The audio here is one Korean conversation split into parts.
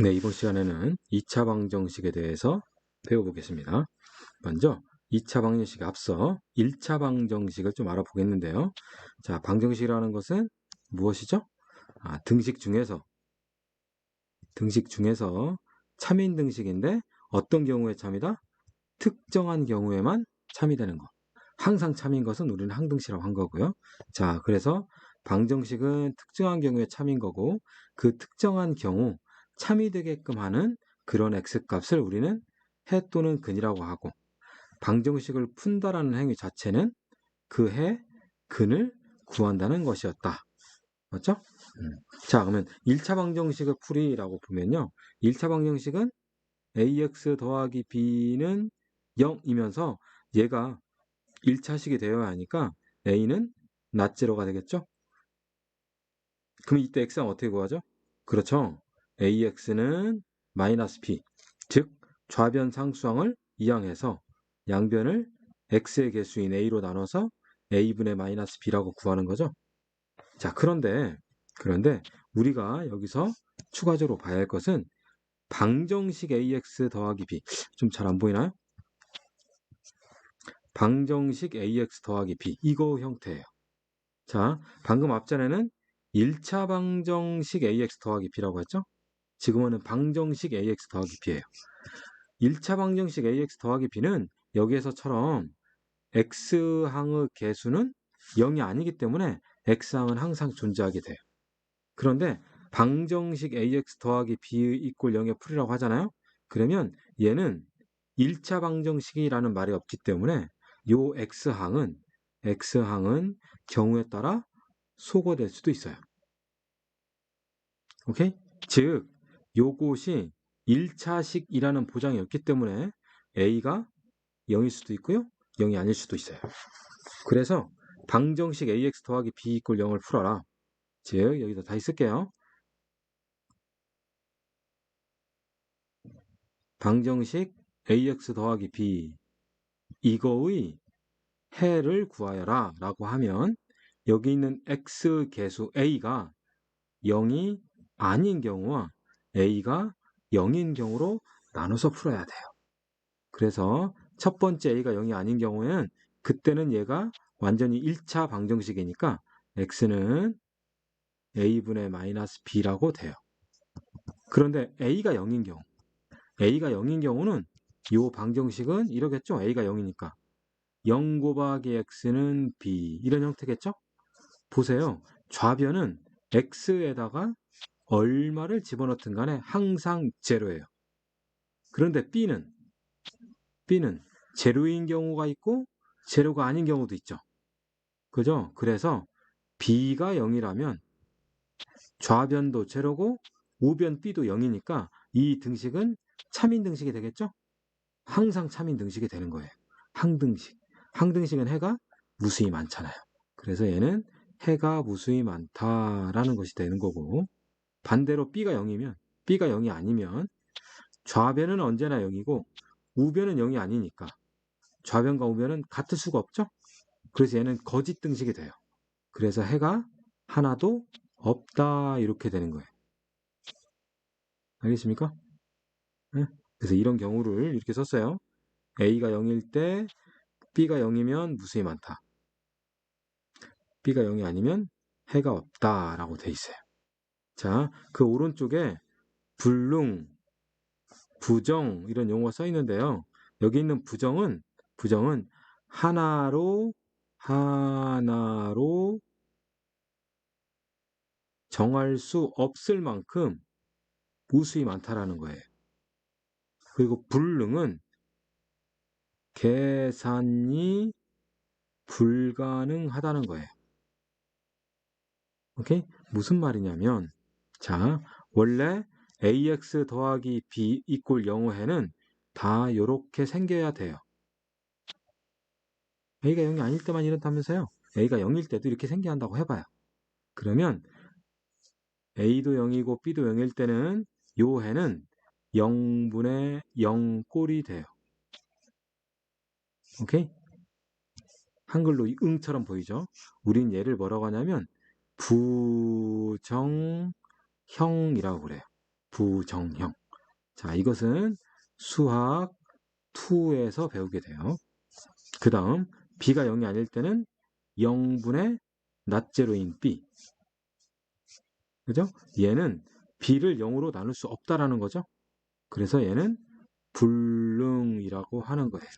네, 이번 시간에는 2차 방정식에 대해서 배워보겠습니다. 먼저 2차 방정식에 앞서 1차 방정식을 좀 알아보겠는데요. 자, 방정식이라는 것은 무엇이죠? 등식 중에서 참인 등식인데 어떤 경우에 참이다? 특정한 경우에만 참이 되는 것. 항상 참인 것은 우리는 항등식이라고 한 거고요. 자, 그래서 방정식은 특정한 경우에 참인 거고 그 특정한 경우 참이 되게끔 하는 그런 x값을 우리는 해 또는 근이라고 하고 방정식을 푼다라는 행위 자체는 그 해, 근을 구한다는 것이었다. 맞죠? 자, 그러면 1차 방정식의 풀이라고 보면요. 1차 방정식은 ax 더하기 b는 0이면서 얘가 1차식이 되어야 하니까 a는 낫제로가 되겠죠? 그럼 이때 x는 어떻게 구하죠? 그렇죠. ax는 마이너스 b, 즉 좌변 상수항을 이항해서 양변을 x의 개수인 a로 나눠서 a분의 마이너스 b라고 구하는 거죠. 자, 그런데 우리가 여기서 추가적으로 봐야 할 것은 방정식 ax 더하기 b. 좀 잘 안 보이나요? 방정식 ax 더하기 b. 이거 형태예요. 자, 방금 앞전에는 1차 방정식 ax 더하기 b라고 했죠? 지금은 방정식 ax 더하기 b예요. 1차 방정식 ax 더하기 b는 여기에서처럼 x항의 개수는 0이 아니기 때문에 x항은 항상 존재하게 돼요. 그런데 방정식 ax 더하기 b 이꼴 0의 풀이라고 하잖아요. 그러면 얘는 1차 방정식이라는 말이 없기 때문에 요 x항은 경우에 따라 소거될 수도 있어요. 오케이? 즉 요것이 1차식이라는 보장이 없기 때문에 a가 0일 수도 있고요. 0이 아닐 수도 있어요. 그래서 방정식 ax 더하기 b 이꼴 0을 풀어라. 즉 여기다 다시 쓸게요. 방정식 ax 더하기 b 이거의 해를 구하여라 라고 하면 여기 있는 x 개수 a가 0이 아닌 경우와 a가 0인 경우로 나눠서 풀어야 돼요. 그래서 첫 번째 a가 0이 아닌 경우에는 그때는 얘가 완전히 1차 방정식이니까 x는 a분의 마이너스 b라고 돼요. 그런데 a가 0인 경우는 이 방정식은 이러겠죠. a가 0이니까 0 곱하기 x는 b 이런 형태겠죠. 보세요. 좌변은 x에다가 얼마를 집어넣든 간에 항상 제로예요. 그런데 b는 제로인 경우가 있고 제로가 아닌 경우도 있죠. 그죠? 그래서 b가 0이라면 좌변도 제로고 우변 b도 0이니까 이 등식은 참인 등식이 되겠죠? 항상 참인 등식이 되는 거예요. 항등식. 항등식은 해가 무수히 많잖아요. 그래서 얘는 해가 무수히 많다라는 것이 되는 거고 반대로 b가 0이 아니면 좌변은 언제나 0이고 우변은 0이 아니니까 좌변과 우변은 같을 수가 없죠? 그래서 얘는 거짓 등식이 돼요. 그래서 해가 하나도 없다 이렇게 되는 거예요. 알겠습니까? 네? 그래서 이런 경우를 이렇게 썼어요. A가 0일 때 B가 0이면 무수히 많다. B가 0이 아니면 해가 없다라고 돼 있어요. 자, 그 오른쪽에 불능, 부정 이런 용어가 써 있는데요. 여기 있는 부정은 하나로 정할 수 없을 만큼 무수히 많다라는 거예요. 그리고 불능은 계산이 불가능하다는 거예요. 오케이? 무슨 말이냐면 자, 원래 ax 더하기 b 이꼴 0호해는 다 이렇게 생겨야 돼요. a가 0이 아닐 때만 이렇다면서요. a가 0일 때도 이렇게 생겨야 한다고 해봐요. 그러면 a도 0이고 b도 0일 때는 요 해는 0분의 0꼴이 돼요. 오케이? 한글로 응처럼 보이죠? 우린 얘를 뭐라고 하냐면 부정형이라고 그래요. 부정형. 자, 이것은 수학 2에서 배우게 돼요. 그 다음 b가 0이 아닐 때는 0분의 낫제로인 b. 그죠? 얘는 b를 0으로 나눌 수 없다라는 거죠. 그래서 얘는 불능이라고 하는 거예요.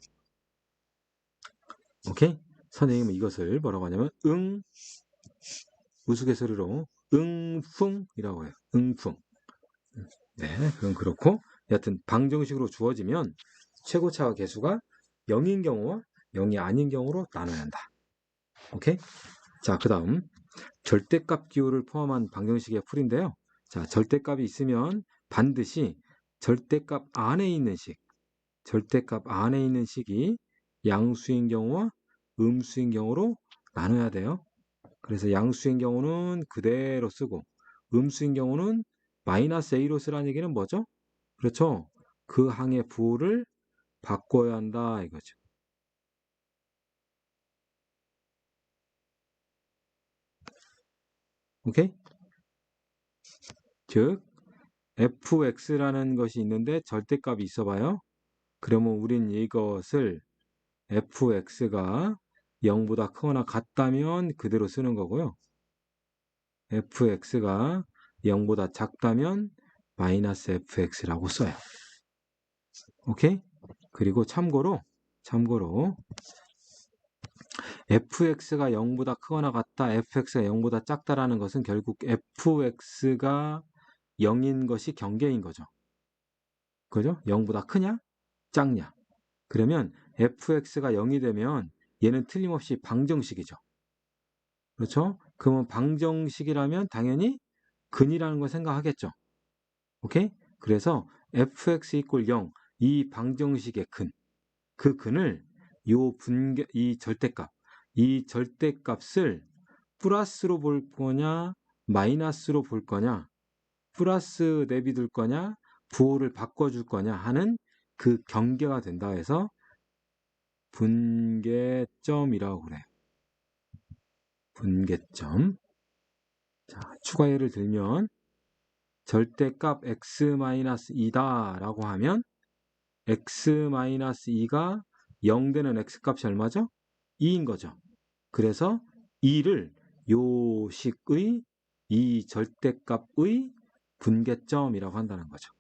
오케이? 선생님은 이것을 뭐라고 하냐면 우스갯소리로 응풍이라고 해요. 응풍. 네, 그건 그렇고 여하튼 방정식으로 주어지면 최고차와 계수가 0인 경우와 0이 아닌 경우로 나눠야 한다. 오케이? 자, 그 다음 절대값 기호를 포함한 방정식의 풀인데요. 자, 절대값이 있으면 반드시 절대값 안에 있는 식이 양수인 경우와 음수인 경우로 나눠야 돼요. 그래서 양수인 경우는 그대로 쓰고 음수인 경우는 마이너스 a로 쓰라는 얘기는 뭐죠? 그렇죠. 그 항의 부호를 바꿔야 한다 이거죠. 오케이? 즉 fx라는 것이 있는데 절대값이 있어봐요. 그러면 우린 이것을 fx가 0보다 크거나 같다면 그대로 쓰는 거고요. fx가 0보다 작다면 마이너스 fx라고 써요. 오케이? 그리고 참고로 fx가 0보다 크거나 같다, fx가 0보다 작다라는 것은 결국 fx가 0인 것이 경계인 거죠. 그죠? 0보다 크냐? 작냐? 그러면 fx가 0이 되면 얘는 틀림없이 방정식이죠. 그렇죠? 그러면 방정식이라면 당연히 근이라는 걸 생각하겠죠. 오케이? 그래서 fx equal 0, 이 방정식의 그 근을 이 절대값을 플러스로 볼 거냐, 마이너스로 볼 거냐, 플러스 내비둘 거냐, 부호를 바꿔줄 거냐 하는 그 경계가 된다 해서 분계점이라고 그래요. 분계점. 자, 추가 예를 들면 절대값 x-2다 라고 하면 x-2가 0 되는 x값이 얼마죠? 2인 거죠. 그래서 2를 요식의 이 절대값의 분계점이라고 한다는 거죠.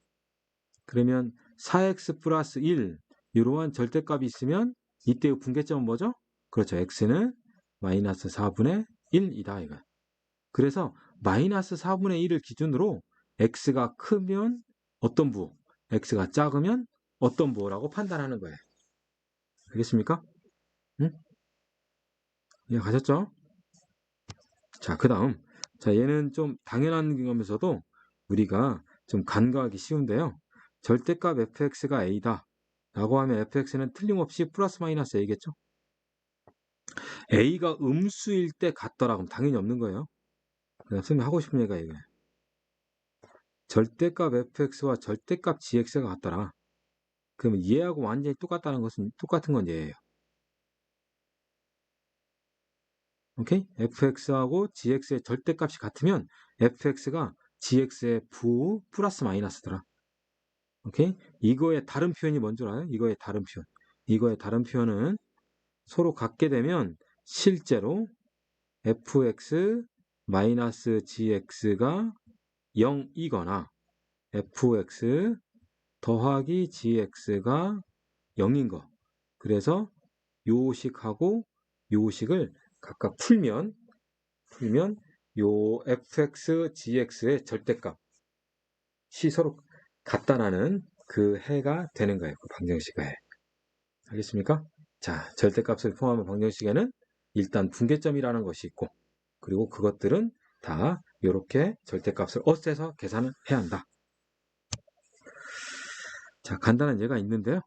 그러면 4x 플러스 1 이러한 절대값이 있으면 이때의 분계점은 뭐죠? 그렇죠. x는 마이너스 4분의 1이다 이거. 그래서 마이너스 4분의 1을 기준으로 x가 크면 어떤 부호, x가 작으면 어떤 부호라고 판단하는 거예요. 알겠습니까? 응? 이해가셨죠? 자, 그 다음. 자, 얘는 좀 당연한 경험에서도 우리가 좀 간과하기 쉬운데요. 절대값 fx가 a다 라고 하면 fx는 틀림없이 플러스 마이너스 a겠죠? a가 음수일 때 같더라 그럼 당연히 없는 거예요. 선생님 하고 싶은 얘기가 이거예요. 절대값 fx와 절대값 gx가 같더라. 그러면 얘하고 완전히 똑같다는 것은 똑같은 건 얘예요. 오케이? fx하고 gx의 절대값이 같으면 fx가 gx의 부 플러스 마이너스더라. 오케이? 이거의 다른 표현이 뭔지 알아요? 이거의 다른 표현. 이거의 다른 표현은 서로 같게 되면 실제로 fx 마이너스 gx가 0이거나 fx 더하기 gx가 0인 거. 그래서 요식하고 요식을 각각 풀면 요 fx, gx의 절대값이 서로 같다라는 그 해가 되는 거예요. 그 방정식의 해. 알겠습니까? 자, 절대값을 포함한 방정식에는 일단 분계점이라는 것이 있고 그리고 그것들은 다 이렇게 절대값을 엇해서 계산을 해야 한다. 자, 간단한 예가 있는데요.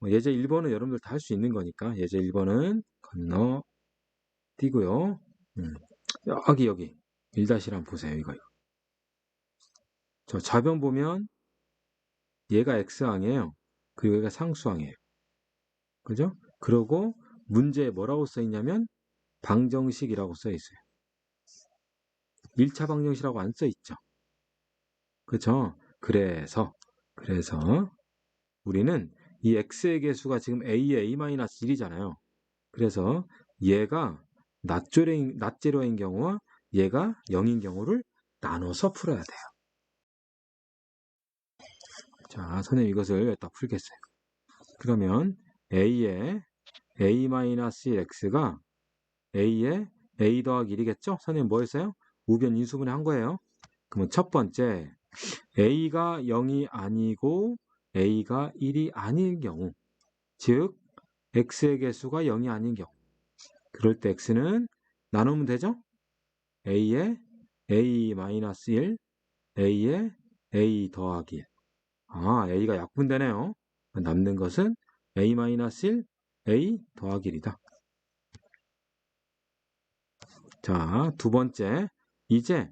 예제 1번은 여러분들 다 할 수 있는 거니까 예제 1번은 건너뛰고요. 여기 1-1 한번 보세요. 이거. 저 좌변 보면 얘가 x항이에요. 그리고 얘가 상수항이에요. 그죠? 그리고 문제에 뭐라고 써 있냐면 방정식이라고 써 있어요. 1차 방정식이라고 안 써 있죠. 그쵸? 그래서 우리는 이 x의 개수가 지금 a의 a-1이잖아요. 그래서 얘가 낫제로인 경우와 얘가 0인 경우를 나눠서 풀어야 돼요. 자, 선생님 이것을 여기다 풀겠어요. 그러면 a의 a-1x가 a의 a 더하기 1이겠죠? 선생님 뭐 했어요? 우변 인수분해 한 거예요. 그러면 첫 번째 a가 0이 아니고 a가 1이 아닌 경우, 즉 x의 개수가 0이 아닌 경우, 그럴 때 x는 나누면 되죠? a의 a-1, a의 a 더하기 1. 아, a가 약분되네요. 남는 것은 a-1, a 더하기 1이다. 자, 두 번째, 이제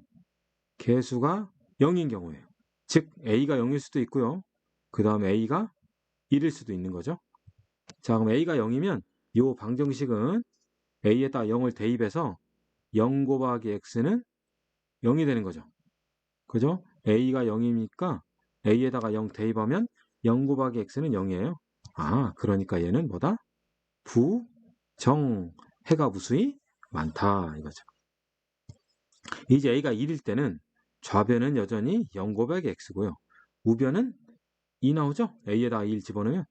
개수가 0인 경우예요. 즉 a가 0일 수도 있고요. 그 다음에 a가 1일 수도 있는 거죠. 자, 그럼 a가 0이면 이 방정식은 a에다 0을 대입해서 0 곱하기 x는 0이 되는 거죠. 그죠? a가 0이니까 a에다가 0 대입하면 0 곱하기 x는 0이에요. 아, 그러니까 얘는 뭐다? 부정, 해가 무수히 많다 이거죠. 이제 a가 1일 때는 좌변은 여전히 0 곱하기 x고요. 우변은 2 나오죠? a에다가 1 집어넣으면.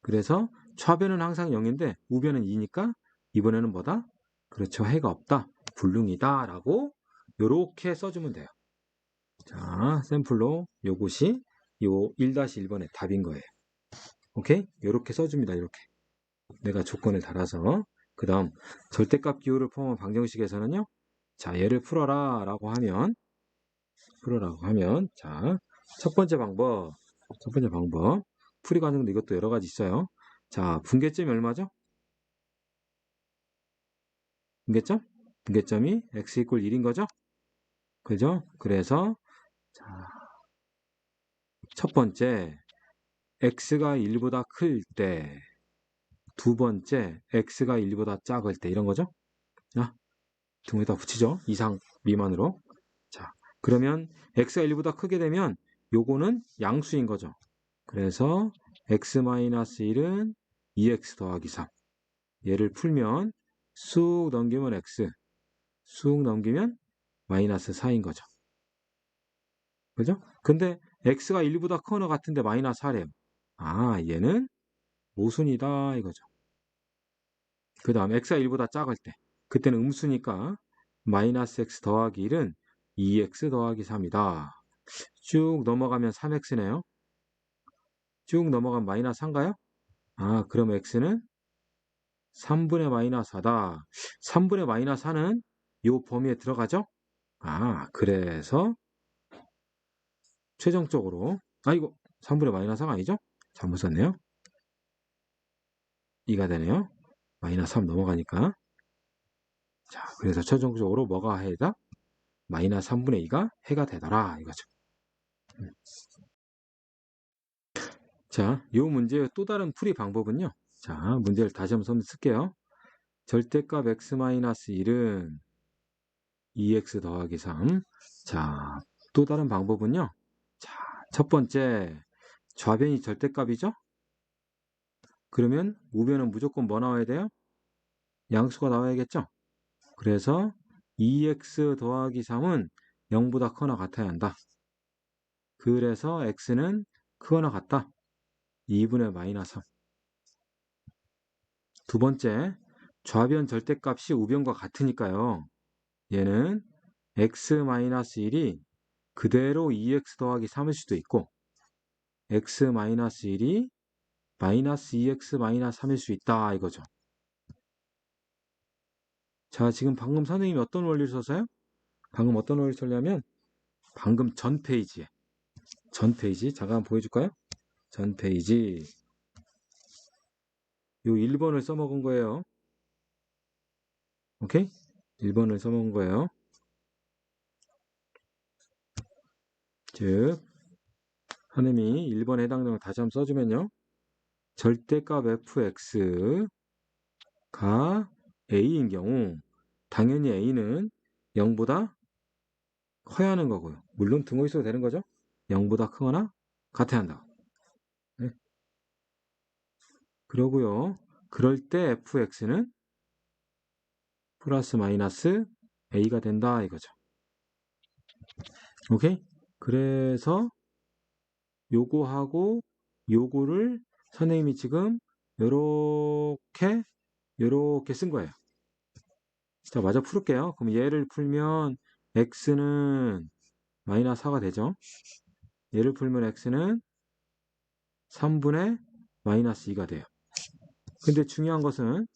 그래서 좌변은 항상 0인데 우변은 2니까 이번에는 뭐다? 그렇죠. 해가 없다. 불능이다. 라고 요렇게 써주면 돼요. 자, 샘플로 요것이 요 1-1번의 답인 거예요. 오케이? 요렇게 써줍니다. 이렇게. 내가 조건을 달아서. 그 다음 절대값 기호를 포함한 방정식에서는요. 자, 얘를 풀어라 라고 하면 자, 첫 번째 방법 풀이 과정도 이것도 여러 가지 있어요. 자, 분계점이 얼마죠? 분계점? 분계점이 x 이퀄 1인 거죠? 그죠? 그래서 자, 첫 번째 x가 1보다 클 때, 두 번째 x가 1보다 작을 때 이런 거죠? 자, 등에다 붙이죠. 이상 미만으로. 자, 그러면 x가 1보다 크게 되면 요거는 양수인 거죠. 그래서 x-1은 2x 더하기 3. 얘를 풀면 쑥 넘기면 x, 쑥 넘기면 마이너스 4인 거죠. 그죠? 근데 x가 1보다 커너 같은데 마이너스 4래요. 아, 얘는 모순이다 이거죠. 그 다음 x가 1보다 작을 때 그때는 음수니까 마이너스 x 더하기 1은 2x 더하기 3이다. 쭉 넘어가면 3x네요. 쭉 넘어가면 마이너스 3가요? 아, 그럼 x는 3분의 마이너스 4다. 3분의 마이너스 4는 이 범위에 들어가죠? 아, 그래서 최종적으로 이거 3분의 마이너스 4가 아니죠? 잘못 썼네요. 2가 되네요. 마이너스 3 넘어가니까. 자, 그래서 최종적으로 뭐가 해다? 마이너스 3분의 2가 해가 되더라 이거죠. 자, 이 문제의 또 다른 풀이 방법은요. 자, 문제를 다시 한번 쓸게요. 절대값 x-1은 2x 더하기 3. 자, 또 다른 방법은요. 자, 첫 번째 좌변이 절대값이죠? 그러면 우변은 무조건 뭐 나와야 돼요? 양수가 나와야겠죠? 그래서 2x 더하기 3은 0보다 크거나 같아야 한다. 그래서 x는 크거나 같다. 2분의 마이너스 3. 두 번째, 좌변 절대값이 우변과 같으니까요. 얘는 x-1이 그대로 2x 더하기 3일 수도 있고 x-1이 마이너스 2x-3일 수 있다 이거죠. 자, 지금 방금 선생님이 어떤 원리를 써서요? 방금 어떤 원리를 썼냐면 방금 전 페이지 잠깐 보여줄까요? 전 페이지 요 1번을 써먹은 거예요. 오케이? 1번을 써먹은 거예요. 즉 선생님이 1번에 해당되는 거 다시 한번 써주면요. 절대값 fx가 a인 경우 당연히 a는 0보다 커야 하는 거고요. 물론 등호 있어도 되는 거죠. 0보다 크거나 같아야 한다. 네. 그러고요. 그럴 때 fx는 플러스 마이너스 a가 된다 이거죠. 오케이? 그래서 요거하고 요거를 선생님이 지금 요렇게 쓴 거예요. 자, 마저 풀을게요. 그럼 얘를 풀면 x는 마이너스 4가 되죠. 얘를 풀면 x는 3분의 마이너스 2가 돼요. 근데 중요한 것은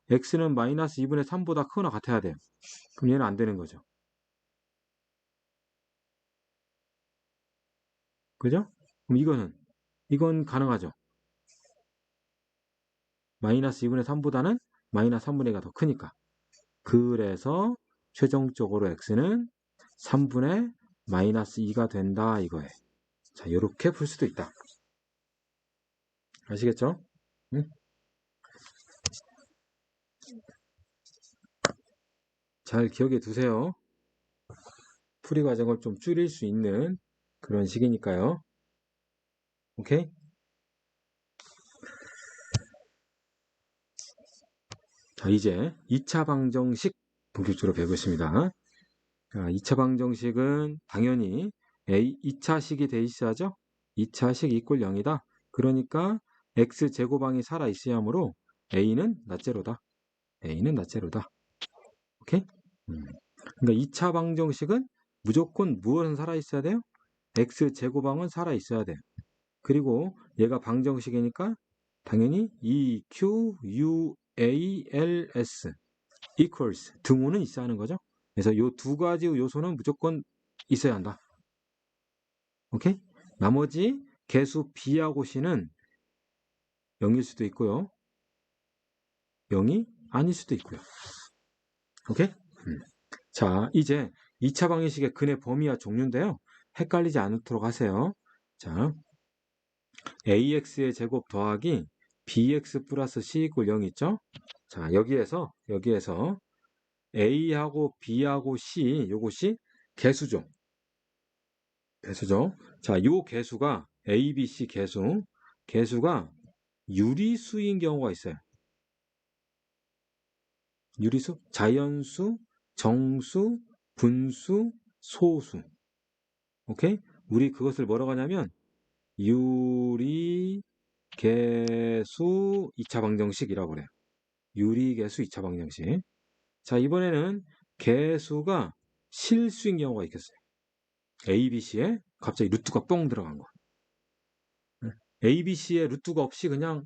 x는 마이너스 2분의 3보다 크거나 같아야 돼요. 그럼 얘는 안 되는 거죠. 그죠? 그럼 이건 가능하죠. 마이너스 2분의 3보다는 마이너스 3분의 2가 더 크니까. 그래서 최종적으로 x는 3분의 마이너스 2가 된다 이거예요. 자, 이렇게 풀 수도 있다. 아시겠죠? 응? 잘 기억해 두세요. 풀이 과정을 좀 줄일 수 있는 그런 식이니까요. 오케이? 자, 이제 2차 방정식 본격적으로 배우겠습니다. 자, 2차 방정식은 당연히 2차식이 돼 있어야죠. 2차식 이꼴 0이다. 그러니까 x제곱항이 살아있어야 하므로 a는 낫제로다. a는 낫제로다. 오케이? 그러니까 2차 방정식은 무조건 무엇은 살아있어야 돼요? x제곱항은 살아있어야 돼요. 그리고 얘가 방정식이니까 당연히 EQUALS equals 등호는 있어야 하는 거죠. 그래서 이 두 가지 요소는 무조건 있어야 한다. 오케이? 나머지 개수 B하고 C는 0일 수도 있고요. 0이 아닐 수도 있고요. 오케이? 자, 이제 2차 방정식의 근의 범위와 종류인데요. 헷갈리지 않도록 하세요. 자, AX의 제곱 더하기 BX 플러스 C 이꼴 0 있죠? 자, 여기에서 A하고 B하고 C, 요것이 개수죠. 개수죠. 자, 요 개수가 A, B, C 개수가 유리수인 경우가 있어요. 유리수, 자연수, 정수, 분수, 소수. 오케이? 우리 그것을 뭐라고 하냐면 유리개수 2차 방정식이라고 그래요. 유리개수 2차 방정식. 자, 이번에는 개수가 실수인 경우가 있겠어요. A, B, C에 갑자기 루트가 뻥 들어간 거. A, B, C에 루트가 없이 그냥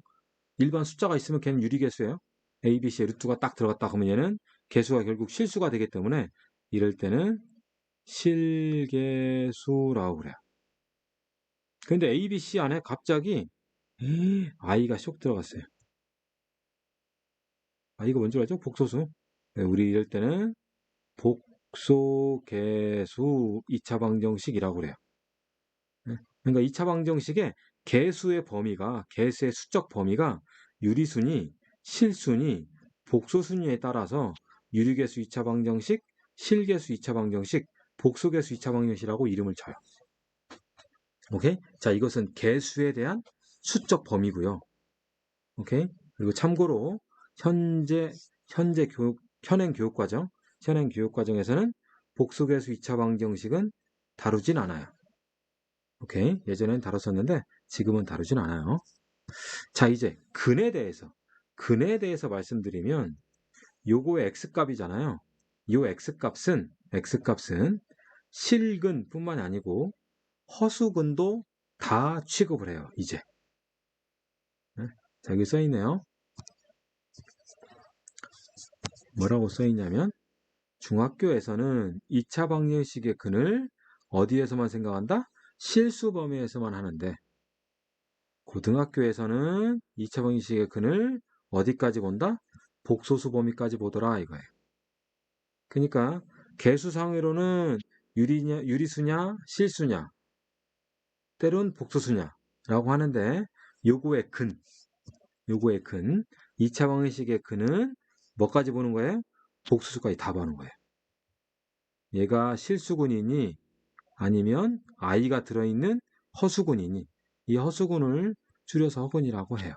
일반 숫자가 있으면 걔는 유리개수예요. A, B, C에 루트가 딱 들어갔다 하면 얘는 개수가 결국 실수가 되기 때문에 이럴 때는 실개수라고 그래요. 근데 A, B, C 안에 갑자기 I가 쏙 들어갔어요. I가 뭔지 알죠? 복소수. 네, 우리 이럴 때는 복소개수 2차 방정식이라고 그래요. 그러니까 2차 방정식의 개수의 수적 범위가 유리수니, 실수니, 복소수니에 따라서 유리개수 2차 방정식, 실개수 2차 방정식, 복소개수 2차 방정식이라고 이름을 쳐요. 오케이? 자, 이것은 개수에 대한 수적 범위고요. 오케이? 그리고 참고로 현행 교육 과정에서는 복소개수 2차 방정식은 다루진 않아요. 오케이. 예전엔 다뤘었는데 지금은 다루진 않아요. 자, 이제 근에 대해서 말씀드리면 요거의 x값이잖아요. 요 x값은 실근뿐만 아니고 허수근도 다 취급을 해요. 이제. 자, 여기 써 있네요. 뭐라고 써 있냐면 중학교에서는 2차 방정식의 근을 어디에서만 생각한다? 실수 범위에서만 하는데 고등학교에서는 2차 방정식의 근을 어디까지 본다? 복소수 범위까지 보더라 이거예요. 그러니까 개수상으로는 유리수냐 실수냐 때론 복소수냐라고 하는데 요거의 근 2차 방정식의 근은 뭐까지 보는 거예요? 복소수까지 다 보는 거예요. 얘가 실수군이니 아니면 i가 들어있는 허수군이니 이 허수군을 줄여서 허근이라고 해요.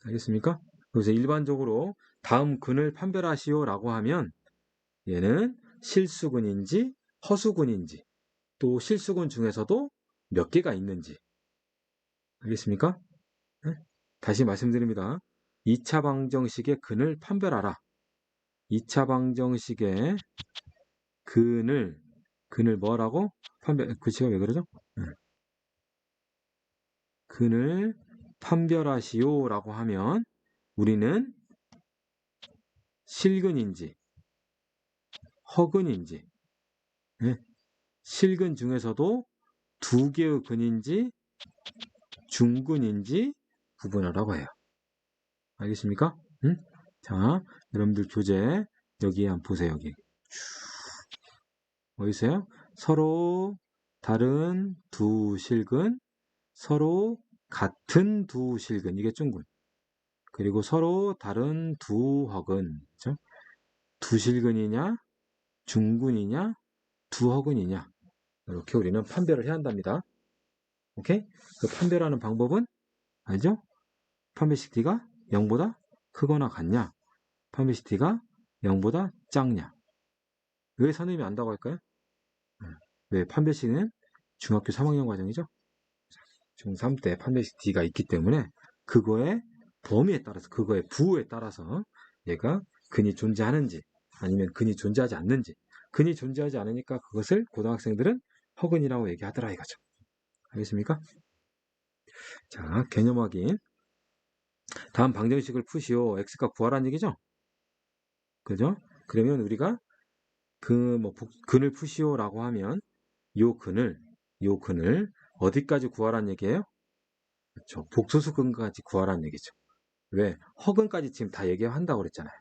알겠습니까? 그래서 일반적으로 다음 근을 판별하시오라고 하면 얘는 실수군인지 허수군인지 또 실수군 중에서도 몇 개가 있는지 알겠습니까? 네? 다시 말씀드립니다. 2차 방정식의 근을 판별하라. 2차 방정식의 근을 뭐라고? 글씨가 왜 그러죠? 근을 판별하시오라고 하면 우리는 실근인지 허근인지 예? 실근 중에서도 두 개의 근인지 중근인지 구분하라고 해요. 알겠습니까? 응? 자, 여러분들 교재 여기에 한번 보세요. 여기 뭐 있어요? 서로 다른 두 실근, 서로 같은 두 실근, 이게 중근. 그리고 서로 다른 두 허근, 그렇죠? 두 실근이냐, 중근이냐, 두 허근이냐. 이렇게 우리는 판별을 해야 한답니다. 오케이? 그 판별하는 방법은 알죠? 판별식 D가 0보다 크거나 같냐? 판별식 D가 0보다 작냐? 왜 선생님이 안다고 할까요? 왜 판별식은 중학교 3학년 과정이죠? 중3 때 판별식 D가 있기 때문에 그거의 범위에 따라서 그거의 부호에 따라서 얘가 근이 존재하는지 아니면 근이 존재하지 않는지 근이 존재하지 않으니까 그것을 고등학생들은 허근이라고 얘기하더라 이거죠. 알겠습니까? 자, 개념 확인. 다음 방정식을 푸시오. x값 구하라는 얘기죠? 그죠? 그러면 우리가 근을 푸시오라고 하면 요 근을 어디까지 구하라는 얘기예요? 그렇죠. 복소수 근까지 구하라는 얘기죠. 왜? 허근까지 지금 다 얘기한다고 그랬잖아요.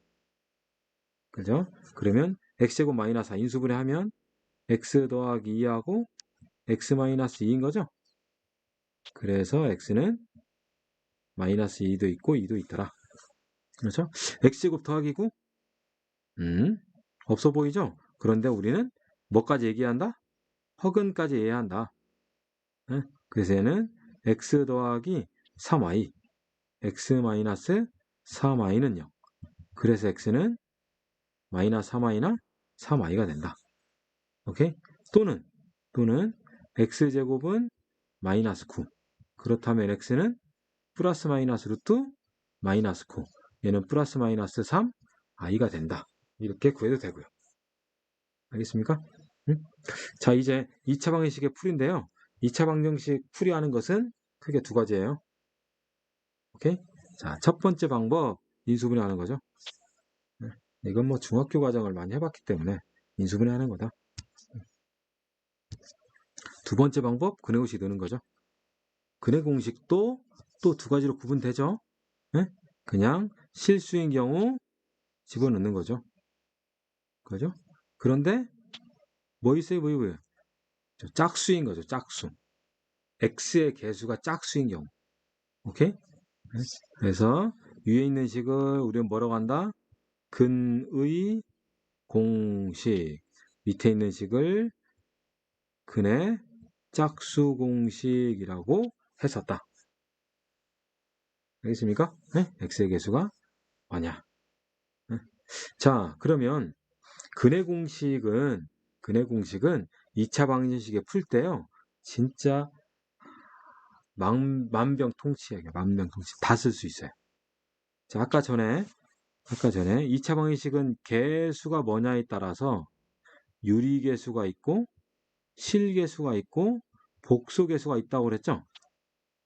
그죠? 그러면 x제곱 마이너스 4 인수분해 하면 x 더하기 2하고 x 마이너스 2인 거죠? 그래서 x는 마이너스 2도 있고 2도 있더라. 그렇죠? x제곱 더하기 9? 없어 보이죠? 그런데 우리는 뭐까지 얘기한다? 허근까지 이해한다. 응? 그래서 얘는 x 더하기 3y, x 마이너스 3y는 0. 그래서 x는 마이너스 3y나 3y가 된다. 오케이? 또는 x제곱은 마이너스 9. 그렇다면 x는 플러스 마이너스 루트 마이너스 9. 얘는 플러스 마이너스 3 i가 된다. 이렇게 구해도 되고요. 알겠습니까? 응? 자, 이제 2차 방정식의 풀인데요. 2차 방정식 풀이하는 것은 크게 두 가지예요. 오케이? 자, 첫 번째 방법 인수분해하는 거죠. 이건 뭐 중학교 과정을 많이 해봤기 때문에 인수분해하는 거다. 두 번째 방법 근해 공식 넣는 거죠. 근해 공식도 또 두 가지로 구분되죠. 네? 그냥 실수인 경우 집어넣는 거죠. 그죠? 그런데 뭐 있어요? 뭐요? 짝수인 거죠. 짝수. x의 개수가 짝수인 경우. 오케이? 네? 그래서 위에 있는 식을 우리는 뭐라고 한다? 근의 공식. 밑에 있는 식을 근의 짝수 공식이라고 했었다. 알겠습니까? 네? x의 개수가 뭐냐? 네? 자, 그러면 근의 공식은 2차 방정식에 풀 때요. 진짜 만병통치약이에요. 만병통치. 다 쓸 수 있어요. 자, 아까 전에 2차 방정식은 개수가 뭐냐에 따라서 유리개수가 있고 실개수가 있고 복소개수가 있다고 그랬죠?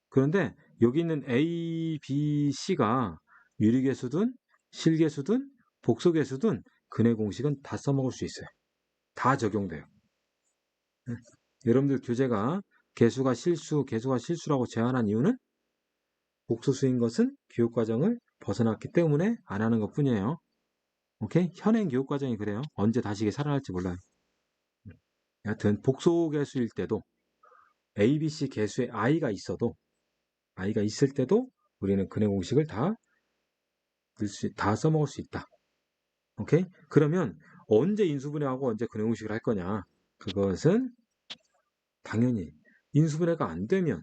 그런데 여기 있는 A, B, C가 유리개수든 실개수든 복소개수든 근의 공식은 다 써먹을 수 있어요. 다 적용돼요. 여러분들 교재가 개수가 실수라고 제한한 이유는 복소수인 것은 교육과정을 벗어났기 때문에 안 하는 것 뿐이에요. 오케이? 현행 교육과정이 그래요. 언제 다시 이게 살아날지 몰라요. 여하튼 복소개수일 때도 A, B, C 개수에 i가 있을 때도 우리는 근의 공식을 다 써먹을 수 있다. 오케이? 그러면 언제 인수분해하고 언제 근해공식을 할 거냐? 그것은 당연히 인수분해가 안 되면,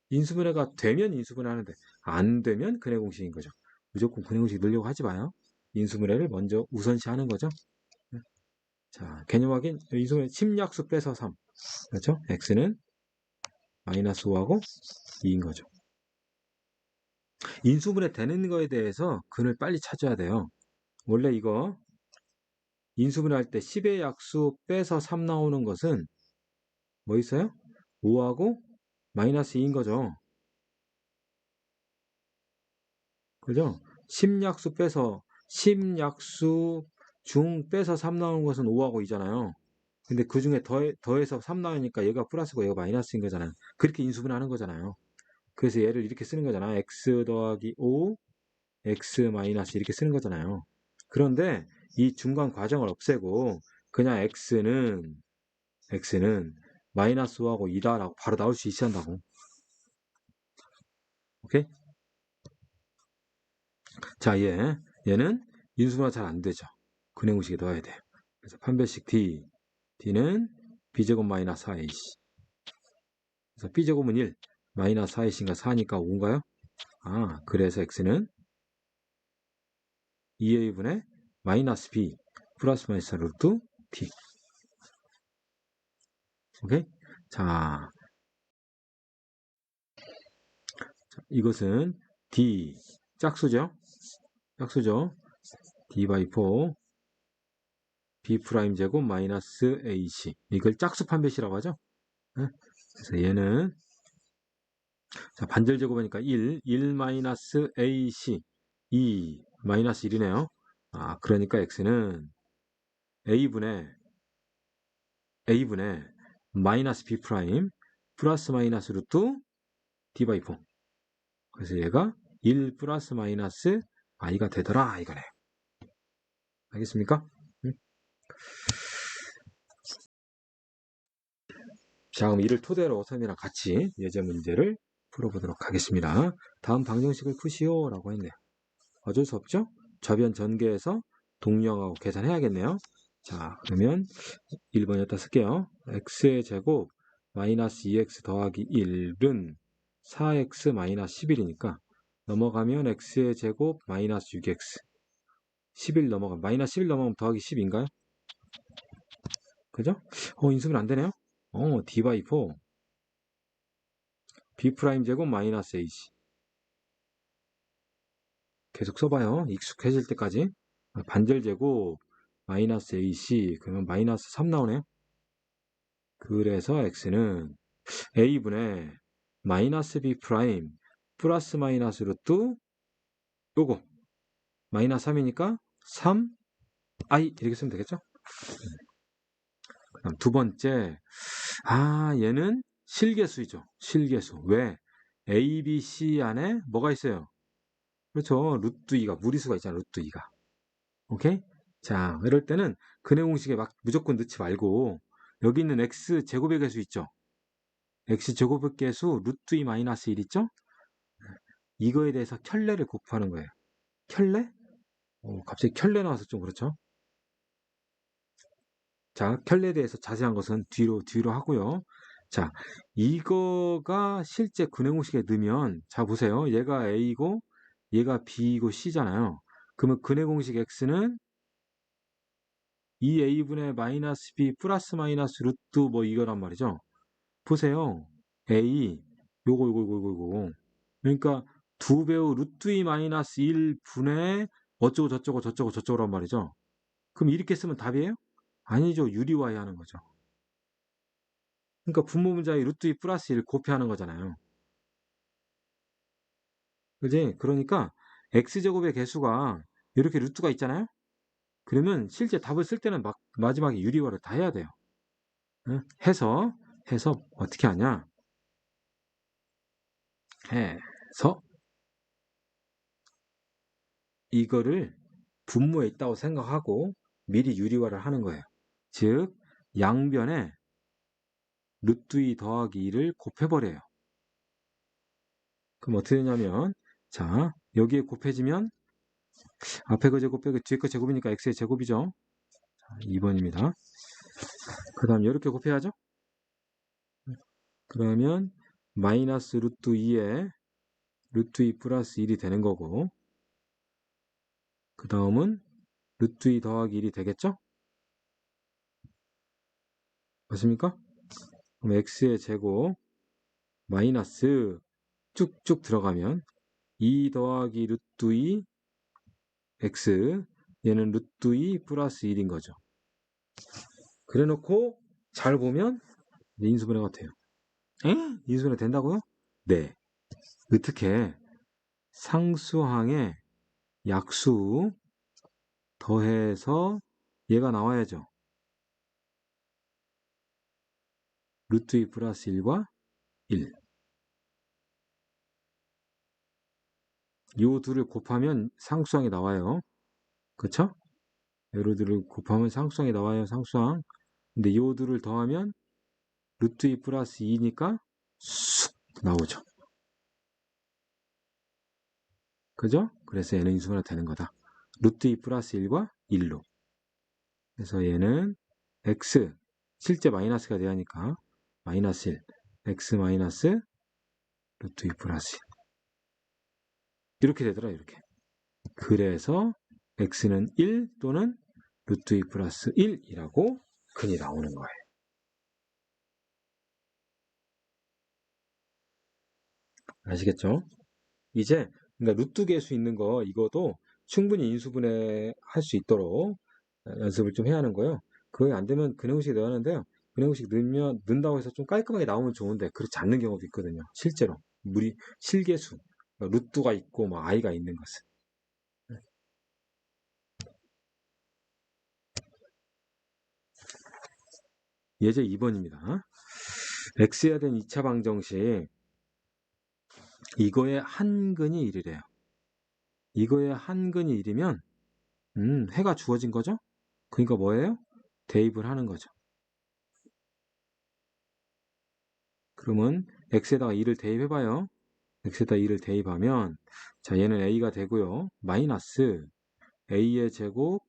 인수분해가 되면 인수분해 하는데 안 되면 근해공식인 거죠. 무조건 근해공식 넣으려고 하지 마요. 인수분해를 먼저 우선시하는 거죠. 자, 개념 확인. 인수분해 10약수 빼서 3. 그렇죠? x는 마이너스 5하고 2인 거죠. 인수분해 되는 거에 대해서 근을 빨리 찾아야 돼요. 원래 이거 인수분해 할 때 10의 약수 빼서 3 나오는 것은 뭐 있어요? 5하고 마이너스 2인 거죠. 그죠? 10약수 빼서 10약수 중 빼서 3 나오는 것은 5하고 2잖아요. 근데 그 중에 더해서 3 나오니까 얘가 플러스고 얘가 마이너스인 거잖아요. 그렇게 인수분해 하는 거잖아요. 그래서 얘를 이렇게 쓰는 거잖아요. x 더하기 5, x 마이너스 이렇게 쓰는 거잖아요. 그런데 이 중간 과정을 없애고 그냥 x는 마이너스 5하고 2다라고 바로 나올 수 있어야 한다고. 오케이? 자, 얘는 인수분해가 잘 안 되죠. 근해공식에 넣어야 돼요. 그래서 판별식 d는 b제곱 마이너스 4ac. 그래서 b제곱은 1, 마이너스 4ac인가 4니까 5인가요? 아, 그래서 x는 2a분의 마이너스 b 플러스 마이너스 루트 d. 오케이? 자, 이것은 d 짝수죠? 짝수죠? d 바이 4 b 프라임 제곱 마이너스 ac. 이걸 짝수 판별식이라고 하죠? 네? 그래서 얘는 자, 반절 제곱하니까 1 마이너스 ac 2 마이너스 1이네요. 아, 그러니까 x는 a분의 마이너스 b 프라임 플러스 마이너스 루트 d 바이 4. 그래서 얘가 1 플러스 마이너스 i가 되더라 이거네. 알겠습니까? 응? 자, 그럼 이를 토대로 쌤이랑 같이 예제 문제를 풀어보도록 하겠습니다. 다음 방정식을 푸시오 라고 했네요. 어쩔 수 없죠? 좌변 전개해서 동령하고 계산해야겠네요. 자, 그러면 1번에다 쓸게요. x의 제곱 마이너스 2x 더하기 1은 4x 마이너스 11이니까 넘어가면 x의 제곱 마이너스 6x 11 넘어가면 마이너스 11 넘어가면 더하기 10인가요? 그죠? 인수분 안 되네요. d 바이 4 b 프라임 제곱 마이너스 ac 계속 써봐요. 익숙해질 때까지. 반절 제곱 마이너스 ac 그러면 마이너스 3 나오네요. 그래서 x는 a분의 마이너스 b 프라임 플러스 마이너스 루트 요거 마이너스 3이니까 3i 이렇게 쓰면 되겠죠? 그다음 두 번째 얘는 실계수이죠. 실계수. 왜? a, b, c 안에 뭐가 있어요? 그렇죠. 루트 2가 무리수가 있잖아요. 루트 2가. 오케이? 자, 이럴 때는 근해 공식에 막 무조건 넣지 말고 여기 있는 x 제곱의 개수 있죠? x 제곱의 개수 루트 2 마이너스 1 있죠? 이거에 대해서 켤레를 곱하는 거예요. 켤레? 갑자기 켤레 나와서 좀 그렇죠? 자, 켤레에 대해서 자세한 것은 뒤로 하고요. 자, 이거가 실제 근해 공식에 넣으면 자 보세요. 얘가 a고 얘가 b이고 c잖아요. 그러면 근해 공식 x는 2a분의 마이너스 b 플러스 마이너스 루트 뭐 이거란 말이죠. 보세요. a 요거. 그러니까 2배의 루트 2 마이너스 1분의 어쩌고 저쩌고란 말이죠. 그럼 이렇게 쓰면 답이에요? 아니죠. 유리화해 하는 거죠. 그러니까 분모분자의 루트 2 플러스 1 곱해하는 거잖아요. 그지? 그러니까 x제곱의 개수가 이렇게 루트가 있잖아요. 그러면 실제 답을 쓸 때는 마지막에 유리화를 다 해야 돼요. 응? 해서 어떻게 하냐? 해서 이거를 분모에 있다고 생각하고 미리 유리화를 하는 거예요. 즉 양변에 루트 2 더하기 2를 곱해버려요. 그럼 어떻게 되냐면 자 여기에 곱해지면 앞에 거 제곱 빼고 뒤에 거 제곱이니까 x의 제곱이죠. 2번입니다. 그 다음 이렇게 곱해야죠. 그러면 마이너스 루트 2에 루트 2 플러스 1이 되는 거고, 그 다음은 루트 2 더하기 1이 되겠죠? 맞습니까? 그럼 x의 제곱 마이너스 쭉쭉 들어가면 2 더하기 루트 2 x, 얘는 루트 2 플러스 1인 거죠. 그래 놓고 잘 보면 인수분해가 돼요. 에? 인수분해 된다고요? 네. 어떻게? 상수항에 약수 더해서 얘가 나와야죠. 루트 2 플러스 1과 1. 요 둘을 곱하면 상수항이 나와요. 그쵸? 요로 둘을 곱하면 상수항이 나와요. 상수항. 근데 요 둘을 더하면 루트 2 플러스 2니까 쑥 나오죠. 그죠? 그래서 얘는 인수분해 되는 거다. 루트 2 플러스 1과 1로. 그래서 얘는 x, 실제 마이너스가 돼야 하니까 마이너스 1, x 마이너스 루트 2 플러스 1. 이렇게 되더라, 이렇게. 그래서 x는 1 또는 루트 2 플러스 1이라고 근이 나오는 거예요. 아시겠죠? 이제 그러니까 루트 개수 있는 거 이거도 충분히 인수분해 할 수 있도록 연습을 좀 해야 하는 거예요. 그게 안 되면 근형식 넣어야 하는데요. 근형식 넣는다고 해서 좀 깔끔하게 나오면 좋은데 그렇지 않는 경우도 있거든요. 실제로 실계수 루트가 있고 뭐 i가 있는 것은. 예제 2번입니다. x에 대한 2차 방정식 이거의 한근이 1이래요. 이거의 한근이 1이면 해가 주어진 거죠? 그러니까 뭐예요? 대입을 하는 거죠. 그러면 x에다가 2를 대입해봐요. x에다 2를 대입하면 자 얘는 a가 되고요. 마이너스 a의 제곱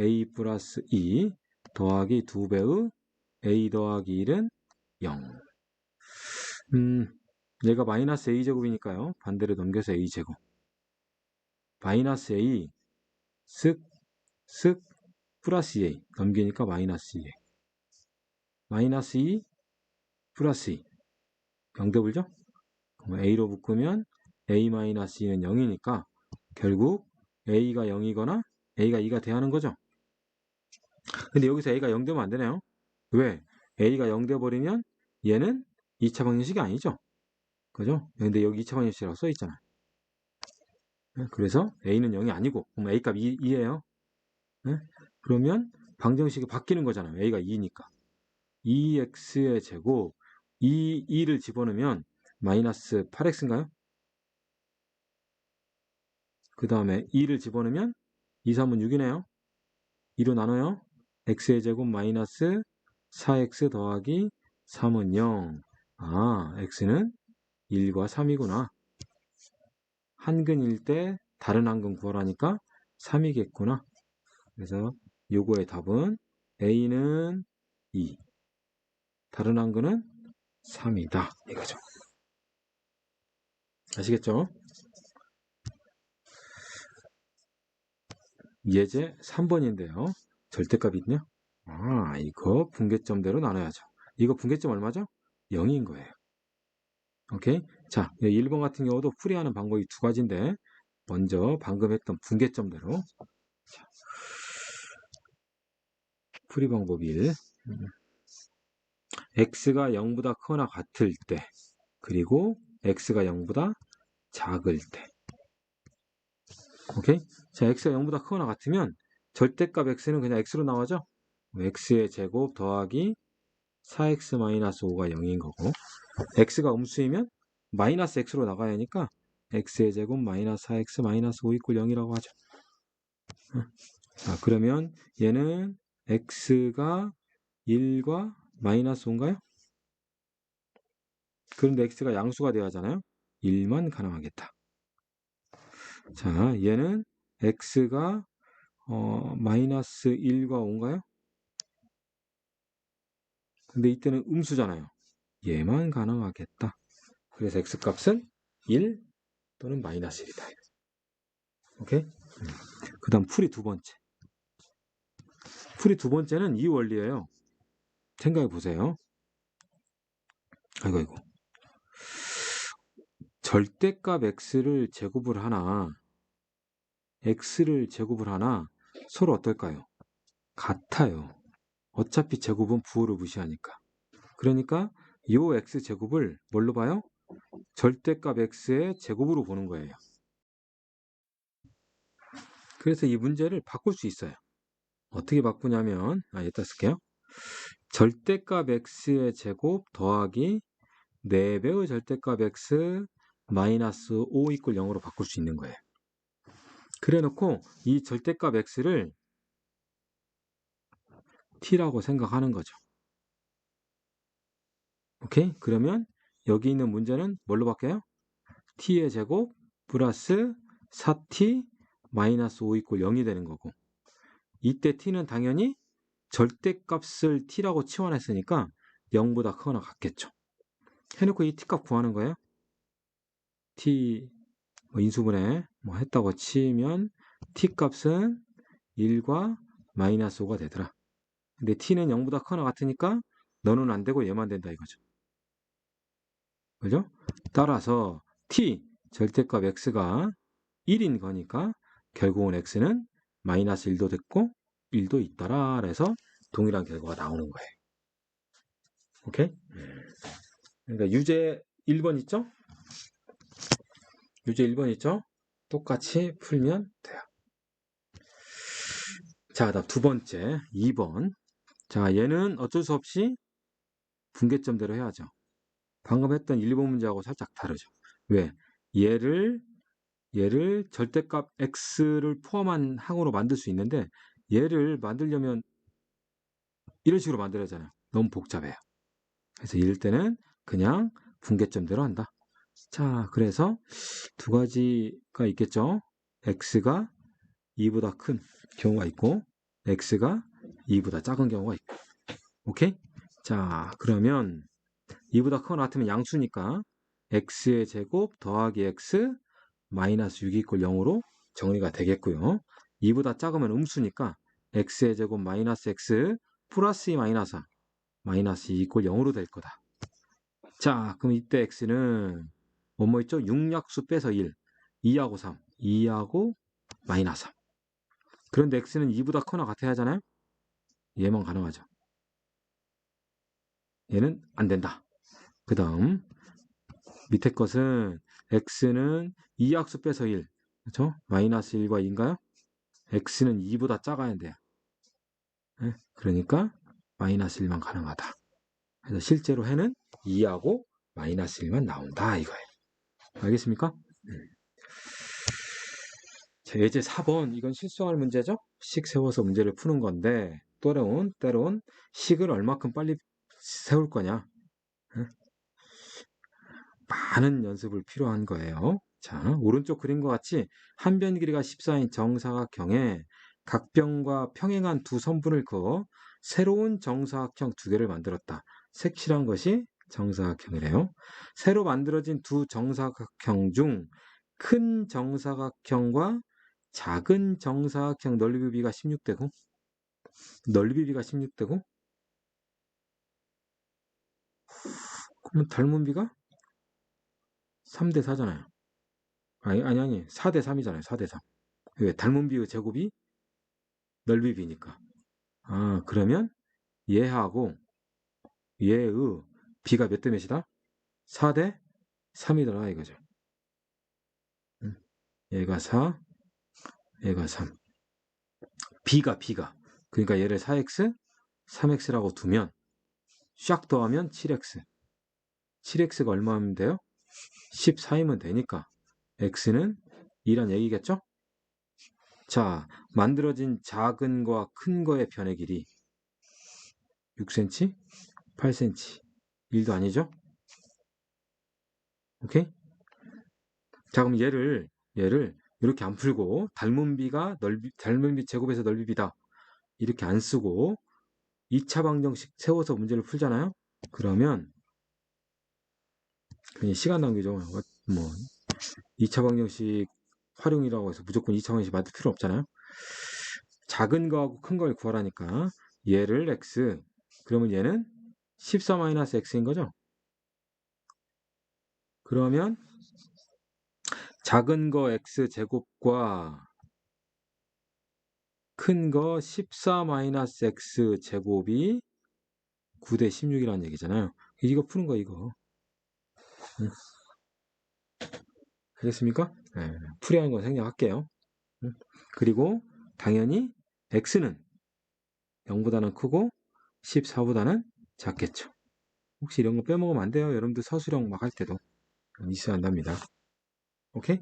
a 플러스 2 더하기 2배의 a 더하기 1은 0. 얘가 마이너스 a제곱이니까요. 반대로 넘겨서 a제곱. 마이너스 a 쓱 플러스 2a 넘기니까 마이너스 2a. 마이너스 2 플러스 2 0대불죠? a로 묶으면 a-2는 0이니까 결국 a가 0이거나 a가 2가 돼야 하는 거죠. 근데 여기서 a가 0 되면 안 되네요. 왜? a가 0 돼버리면 얘는 2차 방정식이 아니죠. 그죠? 근데 여기 2차 방정식이라고 써있잖아요. 그래서 a는 0이 아니고 그럼 a 값 2예요. 그러면 방정식이 바뀌는 거잖아요. a가 2니까. 2x의 제곱 2를 집어넣으면 마이너스 8x인가요? 그 다음에 2를 집어넣으면 2, 3은 6이네요. 2로 나눠요. x의 제곱 마이너스 4x 더하기 3은 0. 아, x는 1과 3이구나. 한근일 때 다른 한근 구하라니까 3이겠구나. 그래서 요거의 답은 a는 2, 다른 한근은 3이다. 이거죠. 아시겠죠? 예제 3번인데요. 절대값이요? 아, 이거 분계점대로 나눠야죠. 이거 분계점 얼마죠? 0인 거예요. 오케이? 자, 1번 같은 경우도 풀이하는 방법이 두 가지인데 먼저 방금 했던 분계점대로 자, 풀이 방법 1 x가 0보다 크거나 같을 때 그리고 x가 0보다 작을 때 오케이? 자, x가 0보다 크거나 같으면 절대값 x는 그냥 x로 나와죠? x의 제곱 더하기 4x-5가 0인 거고 x가 음수이면 마이너스 x로 나가야 하니까 x의 제곱 마이너스 4x 마이너스 5 이꼴 0이라고 하죠. 자, 그러면 얘는 x가 1과 마이너스 5인가요? 그런데 x가 양수가 되어야 하잖아요. 1만 가능하겠다. 자, 얘는 x가 마이너스 1과 5인가요? 근데 이때는 음수잖아요. 얘만 가능하겠다. 그래서 x값은 1 또는 마이너스 1이다. 오케이? 그 다음 풀이 두 번째. 풀이 두 번째는 이 원리예요. 생각해 보세요. 아이고. 절대값 x를 제곱을 하나, x를 제곱을 하나, 서로 어떨까요? 같아요. 어차피 제곱은 부호를 무시하니까. 그러니까 요 x제곱을 뭘로 봐요? 절대값 x의 제곱으로 보는 거예요. 그래서 이 문제를 바꿀 수 있어요. 어떻게 바꾸냐면, 여기다 쓸게요. 절대값 x의 제곱 더하기 4배의 절대값 x 마이너스 5 이퀄 0으로 바꿀 수 있는 거예요. 그래 놓고 이 절대값 x를 t라고 생각하는 거죠. 오케이? 그러면 여기 있는 문제는 뭘로 바뀌어요? t의 제곱 플러스 4t 마이너스 5 이퀄 0이 되는 거고, 이때 t는 당연히 절대값을 t라고 치환했으니까 0보다 크거나 같겠죠. 해놓고 이 t값 구하는 거예요. t 인수분해 했다고 치면 t값은 1과 마이너스 5가 되더라. 근데 t는 0보다 크거나 같으니까 너는 안 되고 얘만 된다 이거죠. 그죠? 따라서 t 절대값 x가 1인 거니까 결국은 x는 마이너스 1도 됐고 1도 있더라. 그래서 동일한 결과가 나오는 거예요. 오케이? 그러니까 유제 1번 있죠? 유제 1번 있죠? 똑같이 풀면 돼요. 자, 다음 두 번째 2번. 자, 얘는 어쩔 수 없이 분계점대로 해야죠. 방금 했던 1번 문제하고 살짝 다르죠. 왜? 얘를 절대값 x를 포함한 항으로 만들 수 있는데 얘를 만들려면 이런 식으로 만들어야 하잖아요. 너무 복잡해요. 그래서 이럴 때는 그냥 분계점대로 한다. 자, 그래서 두 가지가 있겠죠. x가 2보다 큰 경우가 있고 x가 2보다 작은 경우가 있고. 오케이? 자, 그러면 2보다 크거나 같으면 양수니까 x의 제곱 더하기 x 마이너스 6이 꼴 0으로 정리가 되겠고요. 2보다 작으면 음수니까 x의 제곱 마이너스 x 플러스 2 마이너스 4 마이너스 2 이꼴 0으로 될 거다. 자, 그럼 이때 x는 뭐 있죠? 6약수 빼서 1, 2하고 3, 2하고 마이너스 3. 그런데 x는 2보다 크거나 같아야 하잖아요? 얘만 가능하죠. 얘는 안 된다. 그 다음 밑에 것은 x는 2약수 빼서 1, 그렇죠? 마이너스 1과 2인가요? x는 2보다 작아야 돼요. 네? 그러니까 마이너스 1만 가능하다. 그래서 실제로 해는 2하고 마이너스 1만 나온다 이거예요. 알겠습니까? 자, 예제 4번 이건 실수할 문제죠? 식 세워서 문제를 푸는 건데 때론 식을 얼마큼 빨리 세울 거냐, 많은 연습을 필요한 거예요. 자, 오른쪽 그림과 같이 한 변 길이가 14인 정사각형에 각 변과 평행한 두 선분을 그어 새로운 정사각형 두 개를 만들었다. 색칠한 것이 정사각형이래요. 새로 만들어진 두 정사각형 중 큰 정사각형과 작은 정사각형 넓이비가 16되고 넓이비가 16되고 그러면 닮은비가 3대 4잖아요. 아니 4대 3이잖아요. 4대 3. 왜? 닮은비의 제곱이 넓이비니까. 그러면 얘하고 얘의 비가 몇 대 몇이다? 4대 3이더라 이거죠. 얘가 4, 얘가 3. B가 그러니까 얘를 4x, 3x라고 두면 샥 더하면 7x. 7x가 얼마면 돼요? 14이면 되니까 x는 2란 얘기겠죠? 자, 만들어진 작은 거와 큰 거의 변의 길이 6cm, 8cm. 1도 아니죠? 오케이? 자, 그럼 얘를 이렇게 안 풀고 닮은비 제곱에서 넓이비다 이렇게 안 쓰고 2차 방정식 세워서 문제를 풀잖아요. 그러면 그냥 시간 낭비죠. 뭐 2차 방정식 활용이라고 해서 무조건 2차 방정식 만들 필요 없잖아요. 작은 거하고 큰 걸 구하라니까 얘를 x, 그러면 얘는 14-x인 거죠. 그러면 작은 거 x제곱과 큰 거 14-x 제곱이 9대 16이라는 얘기잖아요. 이거 푸는 거 이거. 알겠습니까? 네, 풀이하는 거 생략할게요. 그리고 당연히 x는 0보다는 크고 14보다는 작겠죠. 혹시 이런 거 빼먹으면 안 돼요. 여러분들 서술형 막 할 때도 있어야 한답니다. 오케이?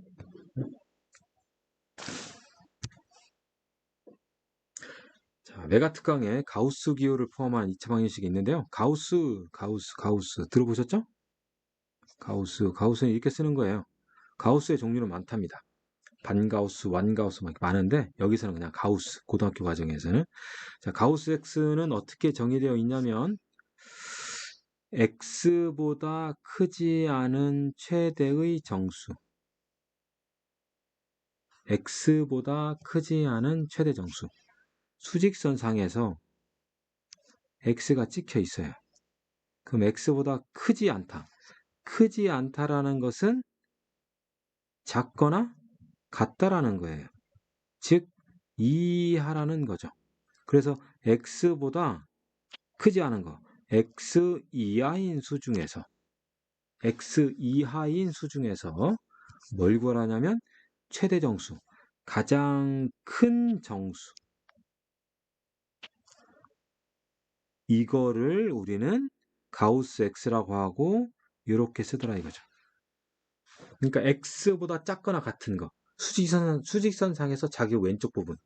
자, 메가 특강에 가우스 기호를 포함한 2차 방정식이 있는데요. 가우스 들어보셨죠? 가우스는 이렇게 쓰는 거예요. 가우스의 종류는 많답니다. 반가우스, 완가우스 막 많은데 여기서는 그냥 가우스, 고등학교 과정에서는. 자, 가우스 x는 어떻게 정의되어 있냐면 x보다 크지 않은 최대의 정수, x보다 크지 않은 최대 정수. 수직선상에서 x가 찍혀 있어요. 그럼 x보다 크지 않다. 크지 않다라는 것은 작거나 같다라는 거예요. 즉 이하라는 거죠. 그래서 x보다 크지 않은 거, x 이하인 수 중에서 뭘 구하라냐면 최대 정수, 가장 큰 정수, 이거를 우리는 가우스 x라고 하고 이렇게 쓰더라 이거죠. 그러니까 x보다 작거나 같은 거, 수직선상에서 자기 왼쪽 부분,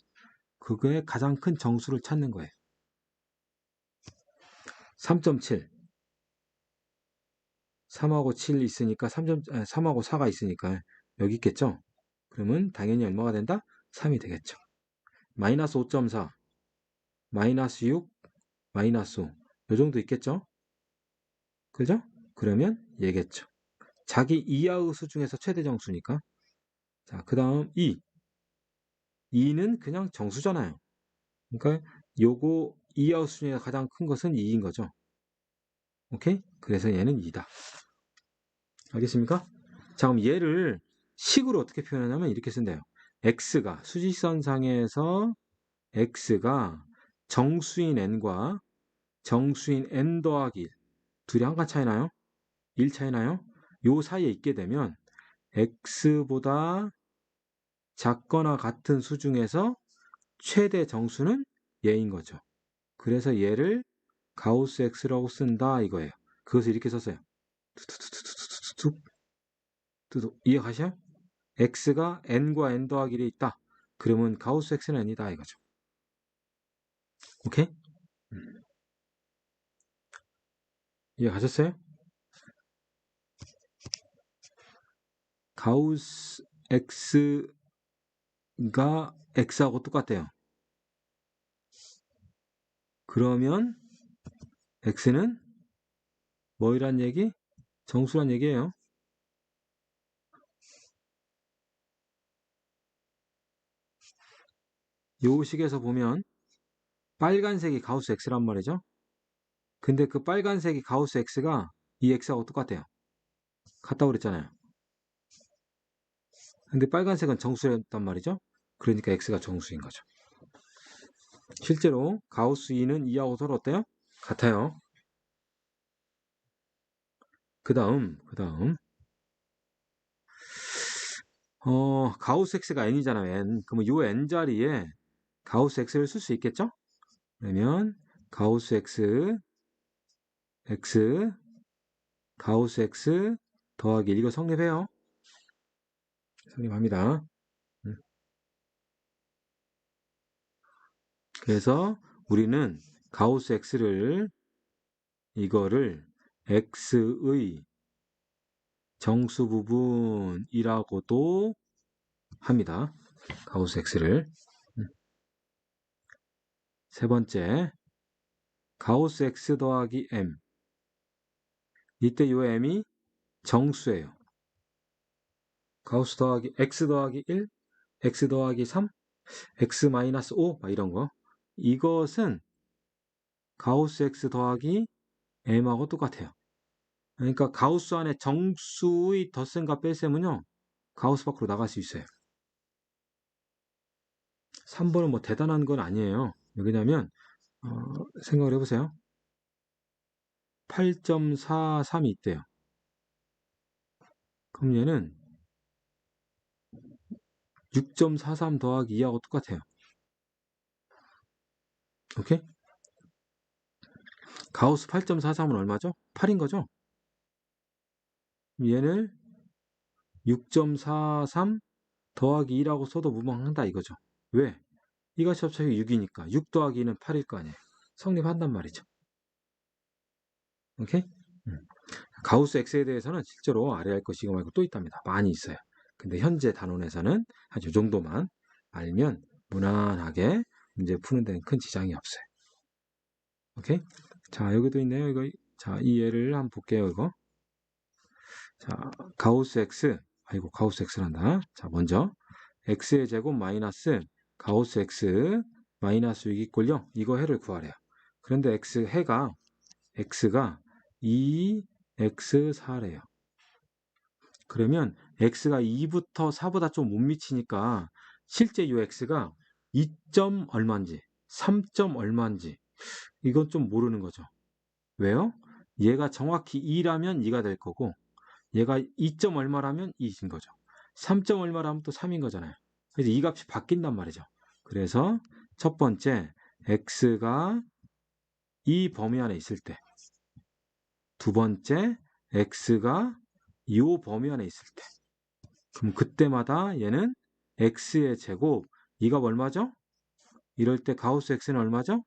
그거의 가장 큰 정수를 찾는 거예요. 3.7 3하고 7 있으니까 3하고 4가 있으니까 여기 있겠죠? 그러면 당연히 얼마가 된다? 3이 되겠죠. 마이너스 5.4 마이너스 6 마이너스 5 요 정도 있겠죠? 그죠? 그러면 얘겠죠. 자기 이하의 수 중에서 최대 정수니까. 자, 그 다음 2. 2는 그냥 정수잖아요. 그러니까 요거 이하의 수 중에 가장 큰 것은 2인 거죠. 오케이? 그래서 얘는 2다. 알겠습니까? 자, 그럼 얘를 식으로 어떻게 표현하냐면 이렇게 쓴대요. x가 수직선상에서 x가 정수인 n과 정수인 n 더하기 1 둘이 한 칸 차이나요? 1 차이나요? 요 사이에 있게 되면 x보다 작거나 같은 수 중에서 최대 정수는 얘인 거죠. 그래서 얘를 가우스 x라고 쓴다 이거예요. 그것을 이렇게 썼어요. 툭툭툭툭툭툭 이해가셔요? x가 n과 n 더하기 1이 있다. 그러면 가우스 x는 n이다 이거죠. 오케이? 이해가셨어요? 가우스 x가 x하고 똑같대요. 그러면 x는 뭐이란 얘기? 정수란 얘기예요. 요 식에서 보면 빨간색이 가우스 x란 말이죠. 근데 그 빨간색이 가우스 x가 이 x하고 똑같아요. 같다고 그랬잖아요. 근데 빨간색은 정수였단 말이죠. 그러니까 x가 정수인 거죠. 실제로 가우스 2는 2하고 서로 어때요? 같아요. 그 다음 가우스 x가 n이잖아요. n. 그러면 요 n 자리에 가우스 x를 쓸 수 있겠죠? 그러면 가우스 x 가우스 x 더하기 1 이거 성립해요. 성립합니다. 그래서 우리는 가우스 x를 이거를 x의 정수 부분이라고도 합니다. 가우스 x를. 세 번째 가우스 x 더하기 m. 이때 요 m이 정수예요. 가우스 더하기 x 더하기 1, x 더하기 3, x 마이너스 5 막 이런 거. 이것은 가우스 x 더하기 m하고 똑같아요. 그러니까 가우스 안에 정수의 덧셈과 뺄셈은요. 가우스 밖으로 나갈 수 있어요. 3번은 뭐 대단한 건 아니에요. 왜냐면 생각을 해보세요. 8.43이 있대요. 그럼 얘는 6.43 더하기 2하고 똑같아요. 오케이? 가우스 8.43은 얼마죠? 8인 거죠? 얘를 6.43 더하기 2라고 써도 무방한다 이거죠. 왜? 이 값이 합쳐서 6이니까 6 더하기 2는 8일 거 아니에요. 성립한단 말이죠. 오케이? 가우스 X에 대해서는 실제로 알아야 할 것이 이거 말고 또 있답니다. 많이 있어요. 근데 현재 단원에서는 한 이 정도만 알면 무난하게 문제 푸는 데는 큰 지장이 없어요. 오케이? 자, 여기도 있네요. 이거. 자, 이 예를 한번 볼게요. 이거. 자, 가우스 X. 아이고, 가우스 X란다. 자, 먼저 X의 제곱 마이너스 가우스 X 마이너스 6이꼴요. 이거 해를 구하래요. 그런데 X가 2x4래요. 그러면 x가 2부터 4보다 좀 못 미치니까 실제 요 x가 2점 얼마인지 3점 얼마인지 이건 좀 모르는 거죠. 왜요? 얘가 정확히 2라면 2가 될 거고 얘가 2점 얼마라면 2인 거죠. 3점 얼마라면 또 3인 거잖아요. 그래서 이 값이 바뀐단 말이죠. 그래서 첫 번째 x가 이 범위 안에 있을 때 두 번째 x가 이 범위 안에 있을 때 그럼 그때마다 얘는 x의 제곱 이 값 얼마죠? 이럴 때 가우스 x는 얼마죠?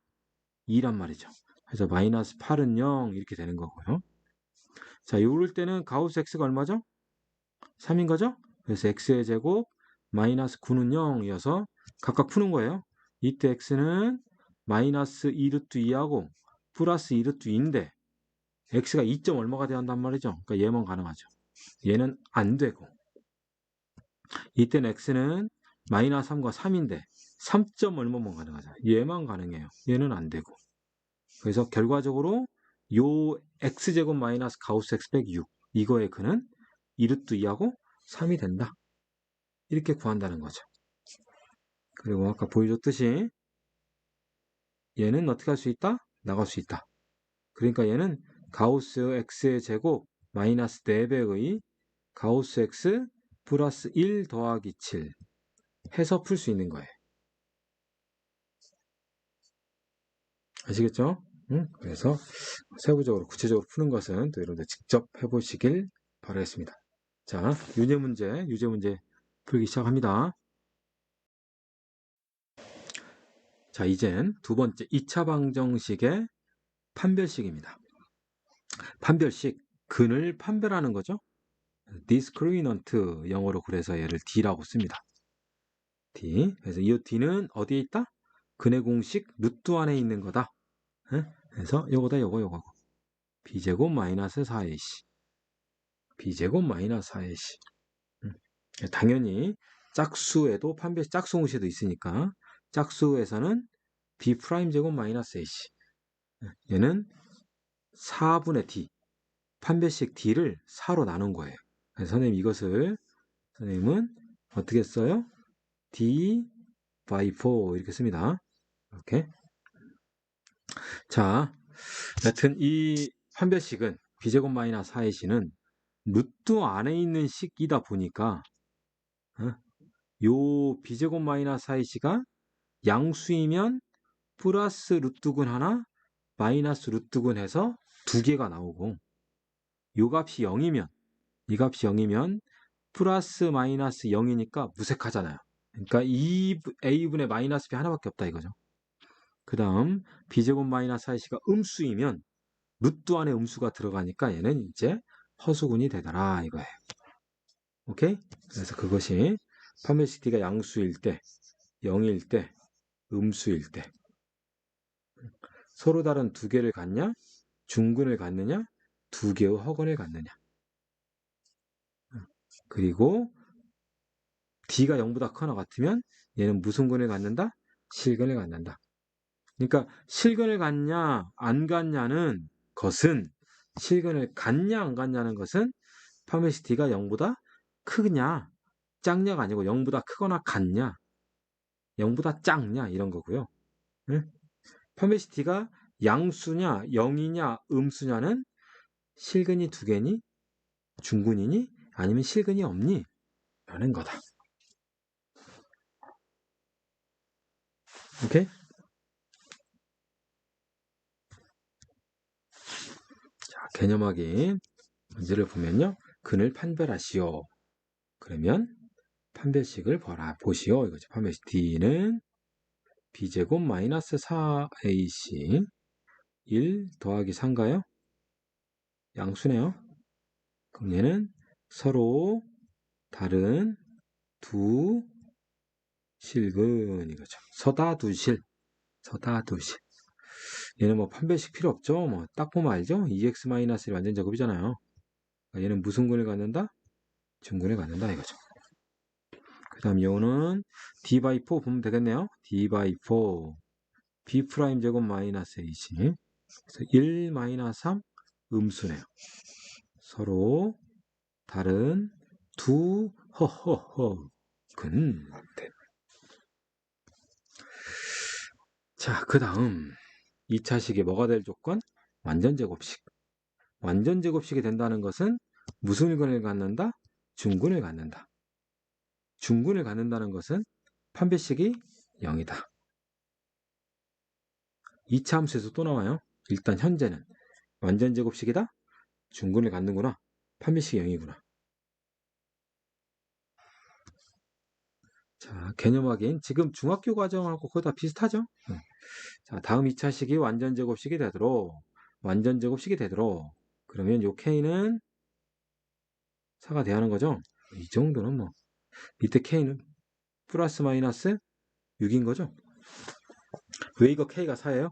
2란 말이죠. 그래서 마이너스 8은 0 이렇게 되는 거고요. 자, 이럴 때는 가우스 x가 얼마죠? 3인 거죠? 그래서 x의 제곱 마이너스 9는 0이어서 각각 푸는 거예요. 이때 x는 마이너스 2루트 2하고 플러스 2루트 2인데 x가 2점 얼마가 돼야 한단 말이죠. 그러니까 얘만 가능하죠. 얘는 안 되고 이때는 x는 마이너스 3과 3인데 3점 얼마만 가능하잖아요. 얘만 가능해요. 얘는 안 되고. 그래서 결과적으로 요 x제곱 마이너스 가우스 x 빼기 6 이거의 그는 2루트 2하고 3이 된다. 이렇게 구한다는 거죠. 그리고 아까 보여줬듯이 얘는 어떻게 할 수 있다? 나갈 수 있다. 그러니까 얘는 가우스 x의 제곱 마이너스 4배의 가우스 x 플러스 1 더하기 7 해서 풀 수 있는 거예요. 아시겠죠? 그래서 세부적으로 구체적으로 푸는 것은 또 여러분들 직접 해보시길 바라겠습니다. 자, 유제 문제 풀기 시작합니다. 자, 이젠 두 번째 2차 방정식의 판별식입니다. 판별식, 근을 판별하는 거죠. discriminant 영어로 그래서 얘를 D라고 씁니다. D. 그래서 이 D는 어디에 있다? 근의 공식 루트 안에 있는 거다. 그래서 요거다 요거. b제곱 마이너스 4ac b제곱 마이너스 4ac 당연히 짝수에도 판별식 짝수 공식도 있으니까 짝수에서는 b 프라임 제곱 마이너스 ac 얘는 4분의 d 판별식 d를 4로 나눈 거예요. 그래서 선생님 이것을 선생님은 어떻게 써요? d by 4 이렇게 씁니다. 이렇게. 자, 여튼 이 판별식은 b제곱 마이너스 4ac는 루트 안에 있는 식이다 보니까 요 b제곱 마이너스 4ac가 양수이면 플러스 루트근 하나 마이너스 루트근 해서 두 개가 나오고 요 값이 0이면 이 값이 0이면 플러스 마이너스 0이니까 무색하잖아요. 그러니까 2a분의 마이너스 b 하나밖에 없다 이거죠. 그 다음 b제곱 마이너스 4ac가 음수이면 루트 안에 음수가 들어가니까 얘는 이제 허수근이 되더라 이거예요. 오케이? 그래서 그것이 판별식 d가 양수일 때 0일 때 음수일 때 서로 다른 두 개를 갖냐? 중근을 갖느냐? 두 개의 허근을 갖느냐? 그리고 D가 0보다 커나 같으면 얘는 무슨 근을 갖는다? 실근을 갖는다. 그러니까 실근을 갖냐 안 갖냐는 것은 실근을 갖냐 안 갖냐는 것은 파메시 D가 0보다 크냐 작냐가 아니고 0보다 크거나 같냐 0보다 작냐 이런 거고요. 응? 파메시 D가 양수냐 0이냐 음수냐는 실근이 두 개니 중근이니 아니면 실근이 없니 라는 거다. 오케이? 자, 개념 확인 문제를 보면요. 근을 판별하시오. 그러면 판별식을 보시오. 이거죠. 판별식 D는 B제곱 마이너스 4AC 1 더하기 3가요? 양수네요. 그럼 얘는 서로 다른 두 실근 이거죠. 서다두실. 서다두실. 얘는 뭐 판별식 필요 없죠. 뭐 딱 보면 알죠? 2x-1 완전 제곱이잖아요. 얘는 무슨 근을 갖는다? 중근을 갖는다 이거죠. 그 다음 요는 d by 4 보면 되겠네요. d by 4 b 프라임 제곱 마이너스 ac 그래서 1 마이너스 3 음수네요. 서로 다른 두 허허허 근. 자, 그 다음 2차식이 뭐가 될 조건? 완전제곱식. 완전제곱식이 된다는 것은 무슨 근을 갖는다? 중근을 갖는다. 중근을 갖는다는 것은 판별식이 0이다. 2차 함수에서 또 나와요. 일단 현재는 완전제곱식이다? 중근을 갖는구나. 판별식이 0이구나. 자, 개념 확인. 지금 중학교 과정하고 거의 다 비슷하죠? 자, 다음 2차식이 완전제곱식이 되도록 그러면 요 K는 4가 돼야 하는 거죠? 이 정도는 뭐 밑에 K는 플러스 마이너스 6인 거죠? 왜 이거 K가 4예요?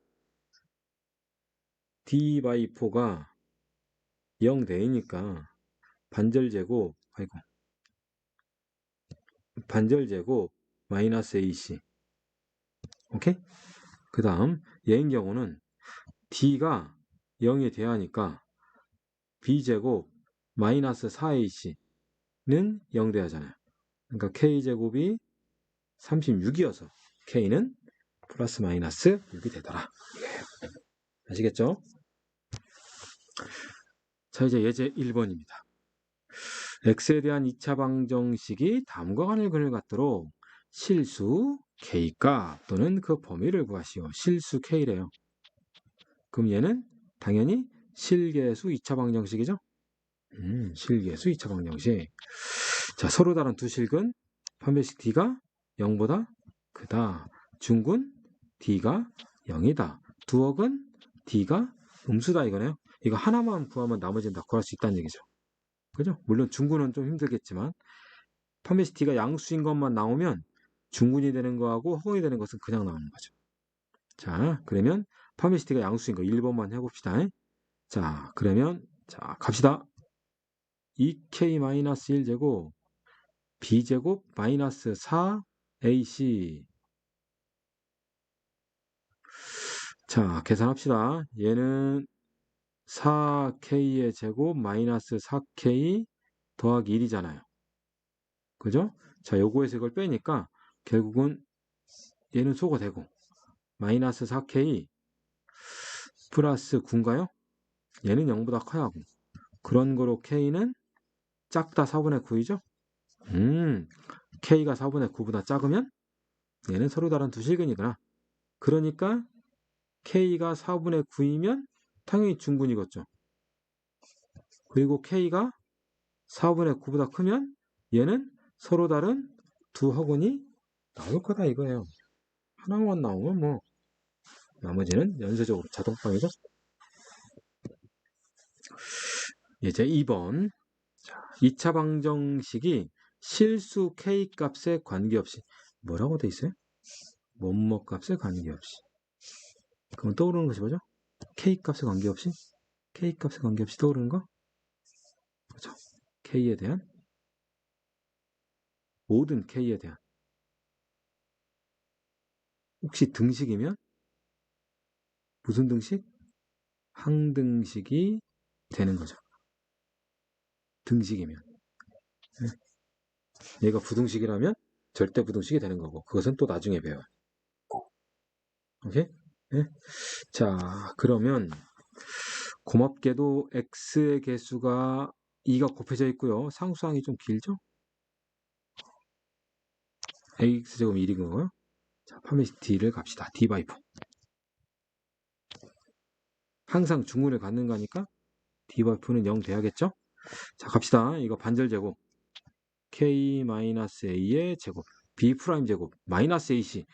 D by 4가 0 되니까 반절제곱 마이너스 AC 오케이? 그 다음 얘인 경우는 D가 0이 돼야 하니까 B제곱 마이너스 4AC는 0 돼야 하잖아요. 그러니까 K제곱이 36이어서 K는 플러스 마이너스 6이 되더라. 아시겠죠? 자, 이제 예제 1번입니다. x에 대한 2차 방정식이 다음과 같은 근을 갖도록 실수 k값 또는 그 범위를 구하시오. 실수 k래요. 그럼 얘는 당연히 실계수 2차 방정식이죠? 실계수 2차 방정식. 자, 서로 다른 두 실근 판별식 D가 0보다 크다. 중근 D가 0이다. 두억은 D가 음수다 이거네요. 이거 하나만 구하면 나머지는 다 구할 수 있다는 얘기죠. 그죠? 물론 중근은 좀 힘들겠지만 판별식 D가 양수인 것만 나오면 중근이 되는 거하고 허근이 되는 것은 그냥 나오는 거죠. 자, 그러면 판별식 D가 양수인 거 1번만 해봅시다. 자, 그러면 자 갑시다. 2k-1제곱 b제곱 마이너스 4ac 자 계산합시다. 얘는 4k의 제곱 마이너스 4k 더하기 1이잖아요. 그죠? 자 요거에서 이걸 빼니까 결국은 얘는 소거 되고 마이너스 4k 플러스 9인가요? 얘는 0보다 커야 하고 그런 거로 k는 작다 4분의 9이죠? k가 4분의 9보다 작으면 얘는 서로 다른 두 실근이구나. 그러니까 k가 4분의 9이면 당연히 중근이겠죠. 그리고 k가 4분의 9보다 크면 얘는 서로 다른 두 허근이 나올 거다 이거예요. 하나만 나오면 뭐 나머지는 연쇄적으로 자동방이죠. 이제 2번 2차 방정식이 실수 k 값에 관계없이 뭐라고 돼 있어요? 뭐뭐 값에 관계없이 그럼 떠오르는 것이 뭐죠? K값에 관계없이? K값에 관계없이 떠오르는 거? 그렇죠. K에 대한 모든 K에 대한 혹시 등식이면 무슨 등식? 항등식이 되는 거죠. 등식이면. 얘가 부등식이라면 절대 부등식이 되는 거고 그것은 또 나중에 배워요. 오케이? 네? 자, 그러면 고맙게도 x의 개수가 2가 곱해져 있고요. 상수항이 좀 길죠? ax제곱 1인 거고요. 자, 파메시 d를 갑시다. d 바이 4. 항상 중문을 갖는 거니까 d 바이 4는 0 돼야겠죠? 자, 갑시다. 이거 반절제곱 k-a의 제곱 b 프라임 제곱 마이너스 ac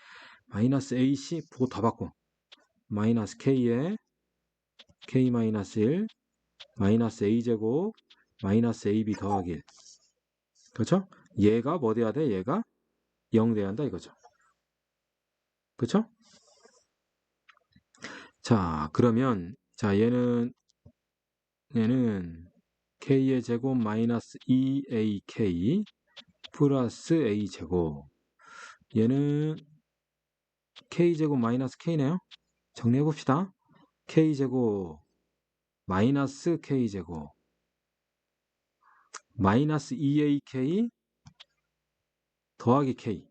보고 더 받고 마이너스 k에 k-1 마이너스 a제곱 마이너스 ab 더하기 1. 그렇죠? 얘가 뭐 돼야 돼? 얘가 0 돼야 한다 이거죠. 그렇죠? 자, 그러면 자, 얘는 k의 제곱 마이너스 2ak 플러스 a제곱. 얘는 k제곱 마이너스 k네요. 정리해 봅시다. k제곱 마이너스 k제곱 마이너스 2ak 더하기 k.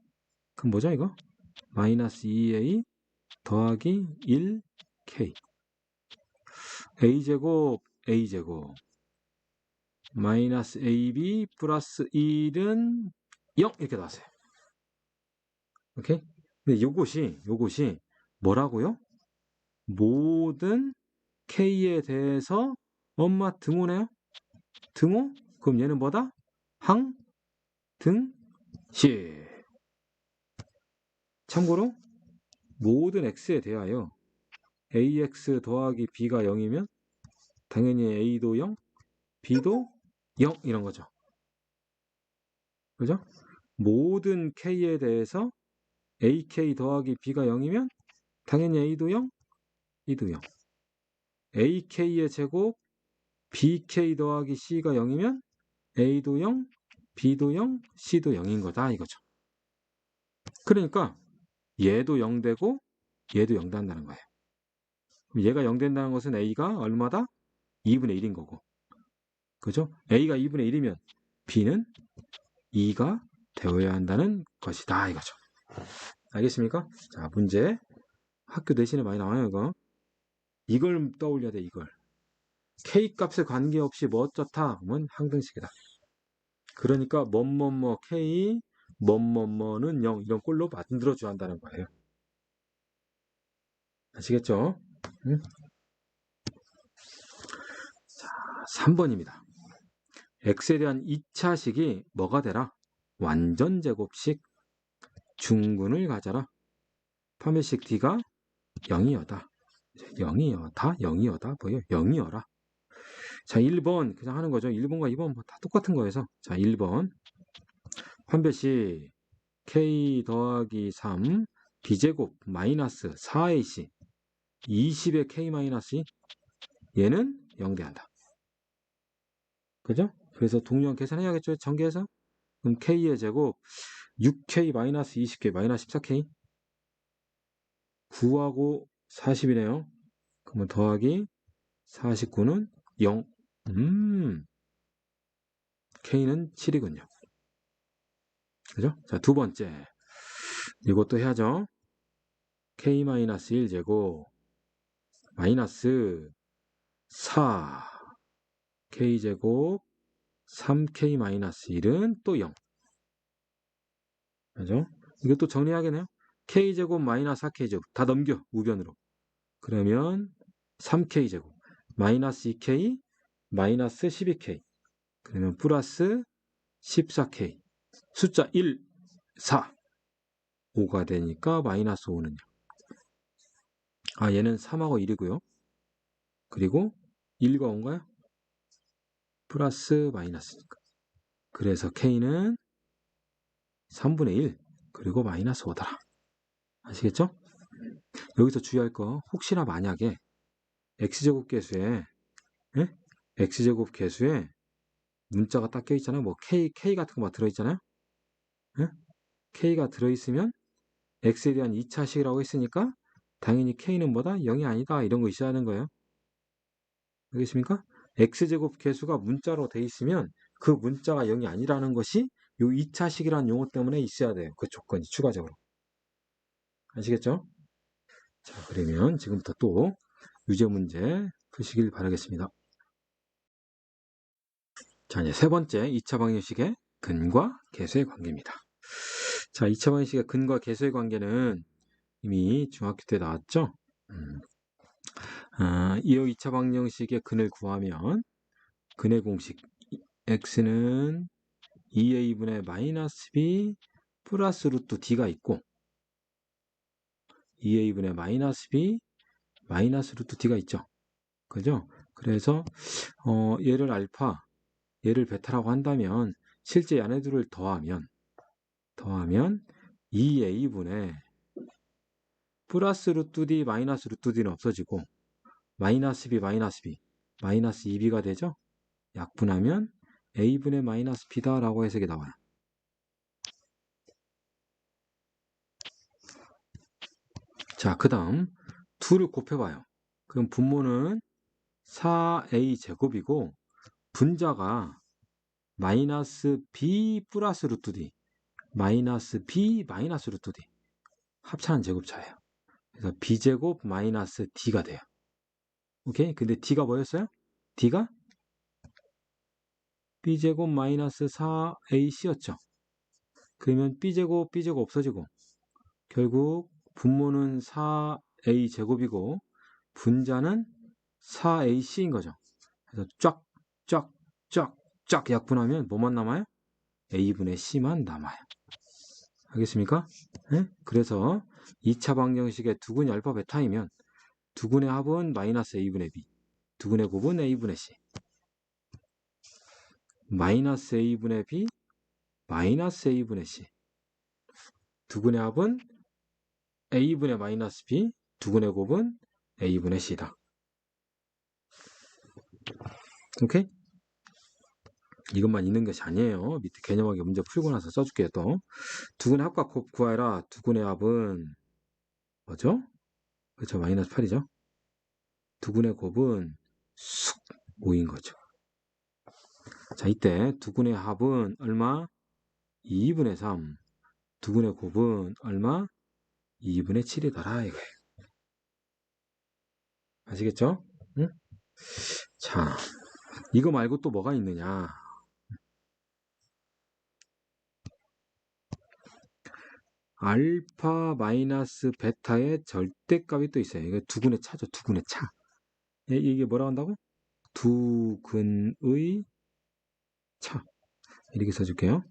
그럼 뭐죠 이거? 마이너스 2a 더하기 1k. a제곱 마이너스 ab 플러스 1은 0 이렇게 나왔어요. 오케이? 근데 요것이 뭐라고요? 모든 k에 대해서 엄마 등호네요. 등호? 그럼 얘는 뭐다? 항등식. 참고로 모든 x에 대하여 ax 더하기 b가 0이면 당연히 a도 0, b도 0 이런 거죠. 그죠? 모든 k에 대해서 ak 더하기 b가 0이면 당연히 a도 0, b도 0. ak의 제곱 bk 더하기 c가 0이면 a도 0, b도 0, c도 0인 거다 이거죠. 그러니까 얘도 0 되고 얘도 0 된다는 거예요. 얘가 0 된다는 것은 a가 얼마다? 2분의 1인 거고. 그죠? a가 2분의 1이면 b는 2가 되어야 한다는 것이다 이거죠. 알겠습니까? 자, 문제. 학교 내신에 많이 나와요 이거. 이걸 떠올려야 돼 이걸. K값에 관계없이 뭐 어쩌다 하면 항등식이다. 그러니까 뭐뭐뭐 K 뭐뭐뭐는 0 이런 꼴로 만들어줘야 한다는 거예요. 아시겠죠? 응? 자, 3번입니다. x에 대한 2차식이 뭐가 되라? 완전제곱식 중근을 가져라. 파멸식 d가 0이여다. 0이여다? 뭐예요? 0이여라. 자, 1번 그냥 하는 거죠. 1번과 2번 다 똑같은 거여서. 자, 1번 판별식 k 더하기 3 b제곱 마이너스 4ac 20의 k 마이너스 2 얘는 0 돼한다. 그죠? 그래서 동량 계산해야겠죠. 전개해서. 그럼 k의 제곱 6k 마이너스 20k 마이너스 14k 9하고 40이네요. 그러면 더하기 49는 0. k는 7이군요. 그죠? 자, 두 번째. 이것도 해야죠. k-1제곱 마이너스 4 k제곱 3k-1은 또 0. 그죠? 이것도 정리하겠네요. k제곱 마이너스 4k제곱 다 넘겨 우변으로. 그러면 3k제곱 마이너스 2k 마이너스 12k 그러면 플러스 14k 숫자 1, 4 5가 되니까 마이너스 5는요. 아, 얘는 3하고 1이고요. 그리고 1과 5인가요? 플러스 마이너스니까. 그래서 K는 3분의 1 그리고 마이너스 5더라. 아시겠죠? 여기서 주의할 거, 혹시나 만약에 x제곱 계수에 예? x제곱 계수에 문자가 딱 껴있잖아요. 뭐 k 같은 거 막 들어있잖아요. 예? k가 들어있으면 x에 대한 2차식이라고 했으니까 당연히 k는 뭐다? 0이 아니다. 이런 거 있어야 하는 거예요. 알겠습니까? x제곱 계수가 문자로 돼 있으면 그 문자가 0이 아니라는 것이 요 2차식이라는 용어 때문에 있어야 돼요. 그 조건이 추가적으로. 아시겠죠? 자, 그러면 지금부터 또 유제 문제 푸시길 바라겠습니다. 자, 이제 세 번째 2차 방정식의 근과 계수의 관계입니다. 자, 2차 방정식의 근과 계수의 관계는 이미 중학교 때 나왔죠? 이 2차 방정식의 근을 구하면 근의 공식 x는 2a분의 마이너스 b 플러스 루트 d가 있고 2a분의 마이너스 b 마이너스 루트 d가 있죠. 그죠? 그래서 얘를 알파, 얘를 베타라고 한다면 실제 얘네들을 더하면 2a분의 플러스 루트 d 마이너스 루트 d는 없어지고 마이너스 b 마이너스 b 마이너스 2b가 되죠. 약분하면 a분의 마이너스 b다라고 해석이 나와요. 자, 그 다음 2를 곱해봐요. 그럼 분모는 4a 제곱이고 분자가 마이너스 b 플러스 루트 d 마이너스 b 마이너스 루트 d 합산한 제곱차예요. 그래서 b제곱 마이너스 d가 돼요. 오케이? 근데 d가 뭐였어요? d가 b제곱 마이너스 4ac였죠. 그러면 b제곱 없어지고 결국 분모는 4a 제곱이고 분자는 4ac인 거죠. 그래서 쫙 약분하면 뭐만 남아요? a분의 c만 남아요. 알겠습니까? 네? 그래서 2차 방정식의 두근이 알파 베타이면 두근의 합은 마이너스 a분의 b, 두근의 곱은 a분의 c. 마이너스 a분의 b, 마이너스 a분의 c. 두근의 합은 a분의 마이너스 b, 두근의 곱은 a분의 c다. 오케이? 이것만 있는 것이 아니에요. 밑에 개념하게 문제 풀고 나서 써줄게요. 또 두근의 합과 곱 구하라. 두근의 합은 뭐죠? 그렇죠. 마이너스 8이죠. 두근의 곱은 쑥 5인 거죠. 자, 이때 두근의 합은 얼마? 2분의 3. 두근의 곱은 얼마? 2분의 7이더라 이거예요. 아시겠죠? 응? 자, 이거 말고 또 뭐가 있느냐? 알파 마이너스 베타의 절대값이 또 있어요. 이거 두근의 차죠. 두근의 차. 이게 뭐라고 한다고? 두근의 차. 이렇게 써줄게요.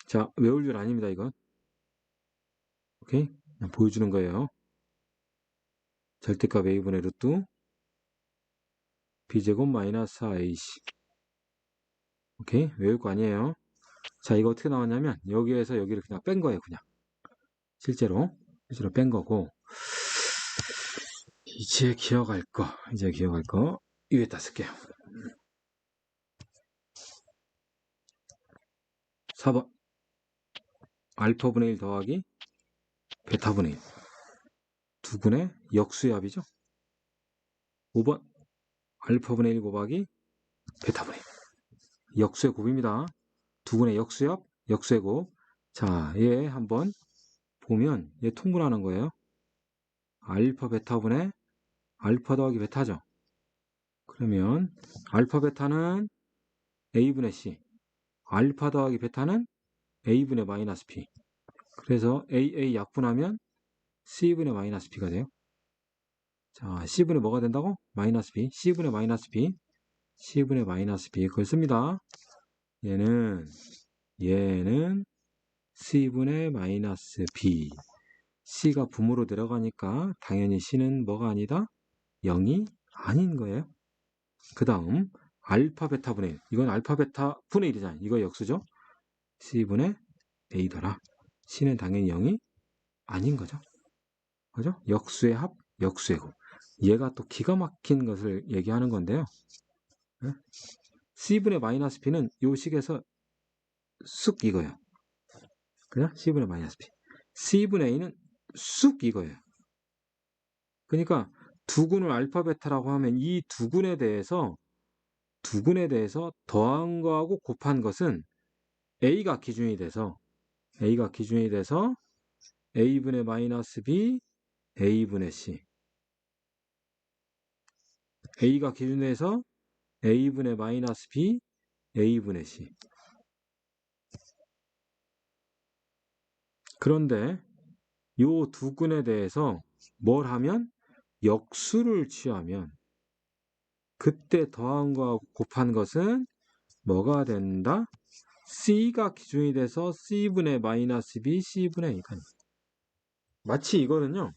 자, 외울 줄 아닙니다, 이건. 오케이? 그냥 보여주는 거예요. 절대값 a분의 루트 b제곱 마이너스 4ac. 오케이? 외울 거 아니에요. 자, 이거 어떻게 나왔냐면 여기에서 여기를 그냥 뺀 거예요, 그냥. 실제로 뺀 거고. 이제 기억할 거 위에다 쓸게요. 4번 알파분의 1 더하기 베타분의 1 두근의 역수의 합이죠. 5번 알파분의 1 곱하기 베타분의 1 역수의 곱입니다. 두근의 역수합 역수의 곱. 자, 얘 한번 보면 얘 통분하는 거예요. 알파 베타분의 알파 더하기 베타죠. 그러면 알파 베타는 a분의 c, 알파 더하기 베타는 a분의 마이너스 p. 그래서 a 약분하면 c분의 마이너스 b가 돼요. 자, c분의 뭐가 된다고? 마이너스 b, c분의 마이너스 b, c분의 마이너스 b. 그걸 씁니다. 얘는 c분의 마이너스 b. c가 분모로 내려가니까 당연히 c는 뭐가 아니다? 0이 아닌 거예요. 그 다음 알파 베타분의 1. 이건 알파 베타 분의 1이잖아요. 이거 역수죠. C분의 A더라. C는 당연히 0이 아닌 거죠. 그죠? 역수의 합, 역수의 곱. 얘가 또 기가 막힌 것을 얘기하는 건데요. C분의 마이너스 B는 요 식에서 쑥 이거예요. 그죠? C분의 마이너스 B. C분의 A는 쑥 이거예요. 그러니까 두근을 알파 베타라고 하면 이 두근에 대해서 더한 거하고 곱한 것은 A가 기준이 돼서 A분의 마이너스 B, A분의 C. A가 기준에서 A분의 마이너스 B, A분의 C. 그런데 요 두근에 대해서 뭘 하면 역수를 취하면 그때 더한 거하고 곱한 것은 뭐가 된다? C가 기준이 돼서 C분의 마이너스 B, C분의 A가 마치 이거는요.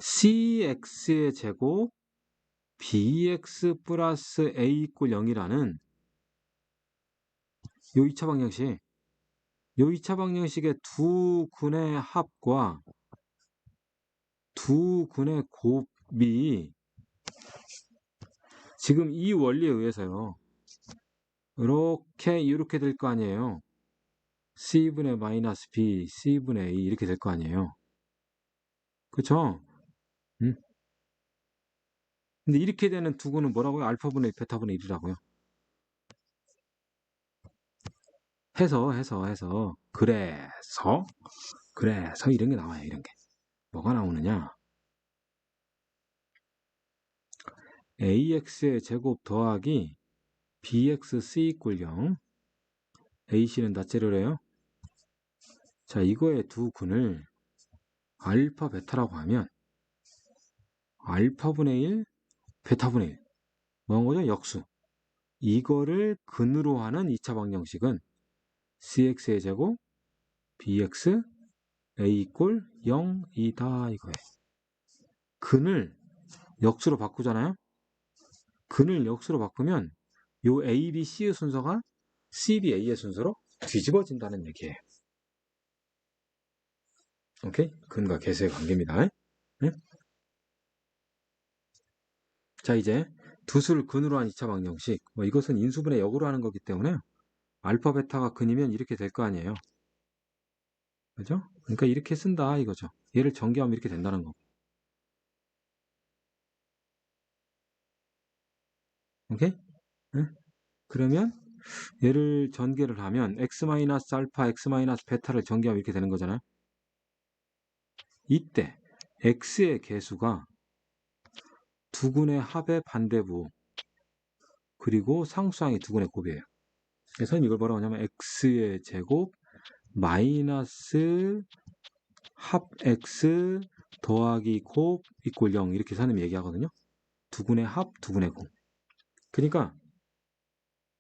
CX의 제곱 BX 플러스 A 이꼴 0이라는 요 2차 방정식의 두 근의 합과 두 근의 곱이 지금 이 원리에 의해서요. 이렇게 될 거 아니에요. C분의 마이너스 B, C분의 A 이렇게 될 거 아니에요. 그쵸? 근데 이렇게 되는 두근은 뭐라고요? 알파분의 베타분의 1이라고요. 해서. 그래서 이런 게 나와요. 이런 게. 뭐가 나오느냐? AX의 제곱 더하기 BXC 이꼴 0. AC는 낱재료래요. 자, 이거의 두 근을 알파 베타라고 하면 알파분의 1, 베타분의 1. 뭐한 거죠? 역수. 이거를 근으로 하는 2차 방정식은 CX의 제곱 BX A 이꼴 0이다 이거예요. 근을 역수로 바꾸잖아요. 근을 역수로 바꾸면 요 A, B, C의 순서가 C, B, A의 순서로 뒤집어진다는 얘기예요. 오케이? 근과 계수의 관계입니다. 네? 자, 이제 두 수를 근으로 한 2차 방정식. 이것은 인수분해 역으로 하는 거기 때문에 알파, 베타가 근이면 이렇게 될 거 아니에요. 그죠? 그러니까 이렇게 쓴다 이거죠. 얘를 전개하면 이렇게 된다는 거. 오케이? 네? 그러면 얘를 전개를 하면 x-알파, x-베타를 전개하면 이렇게 되는 거잖아요. 이때 x의 개수가 두근의 합의 반대부 그리고 상수항이 두근의 곱이에요. 그래서 이걸 뭐라고 하냐면 x의 제곱 마이너스 합 x 더하기 곱 이꼴 0 이렇게 선생님이 얘기하거든요. 두근의 합, 두근의 곱. 그러니까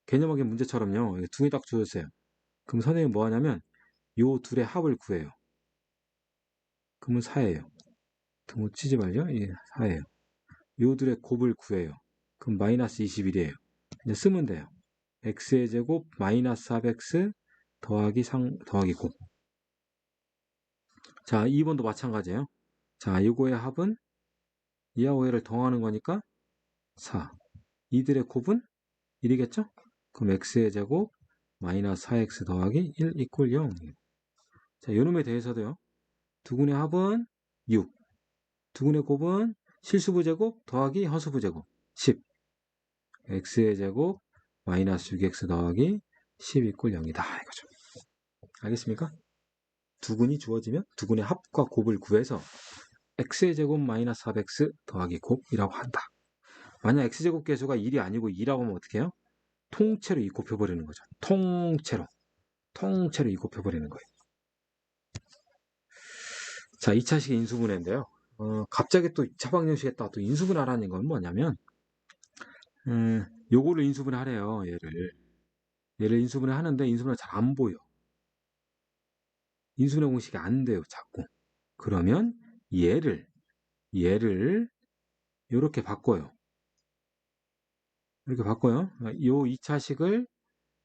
개념학의 문제처럼요. 두 개 딱 주었어요. 그럼 선생님은 뭐 하냐면 요 둘의 합을 구해요. 그러면 4예요. 뭐 치지 말죠? 예, 4예요. 요 둘의 곱을 구해요. 그럼 마이너스 21이에요. 이제 쓰면 돼요. x의 제곱 마이너스 4x 더하기 곱. 자, 2번도 마찬가지예요. 자, 이거의 합은 이하고 얘를 더하는 거니까 4. 이들의 곱은 1이겠죠? 그럼 x의 제곱 마이너스 4x 더하기 1 이꼴 0. 자, 요놈에 대해서도요. 두근의 합은 6. 두근의 곱은 실수부 제곱 더하기 허수부 제곱 10. x의 제곱 마이너스 6x 더하기 10 이꼴 0이다 이거죠. 알겠습니까? 두근이 주어지면 두근의 합과 곱을 구해서 x의 제곱 마이너스 4x 더하기 곱이라고 한다. 만약 x제곱 계수가 1이 아니고 2라고 하면 어떻게 해요? 통째로 2 곱해버리는 거죠. 통째로 2 곱해버리는 거예요. 자, 2차식 인수분해인데요. 갑자기 또 2차 방정식에다가 또 인수분해하라는 건 뭐냐면 요거를 인수분해 하래요. 얘를 인수분해 하는데 인수분해 잘 안 보여. 인수분해 공식이 안 돼요. 자꾸. 그러면 얘를 이렇게 바꿔요. 이렇게 바꿔요. 요 2차식을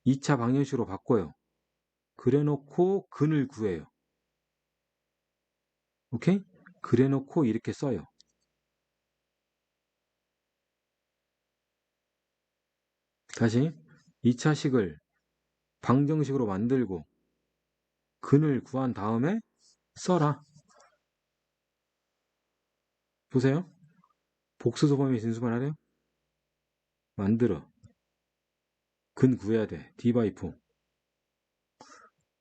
2차 방정식으로 바꿔요. 그래 놓고 근을 구해요. 오케이? 그래 놓고 이렇게 써요. 다시 2차식을 방정식으로 만들고 근을 구한 다음에 써라. 보세요. 복수소범위 진수만 하래요. 만들어. 근 구해야 돼. D 바이 4.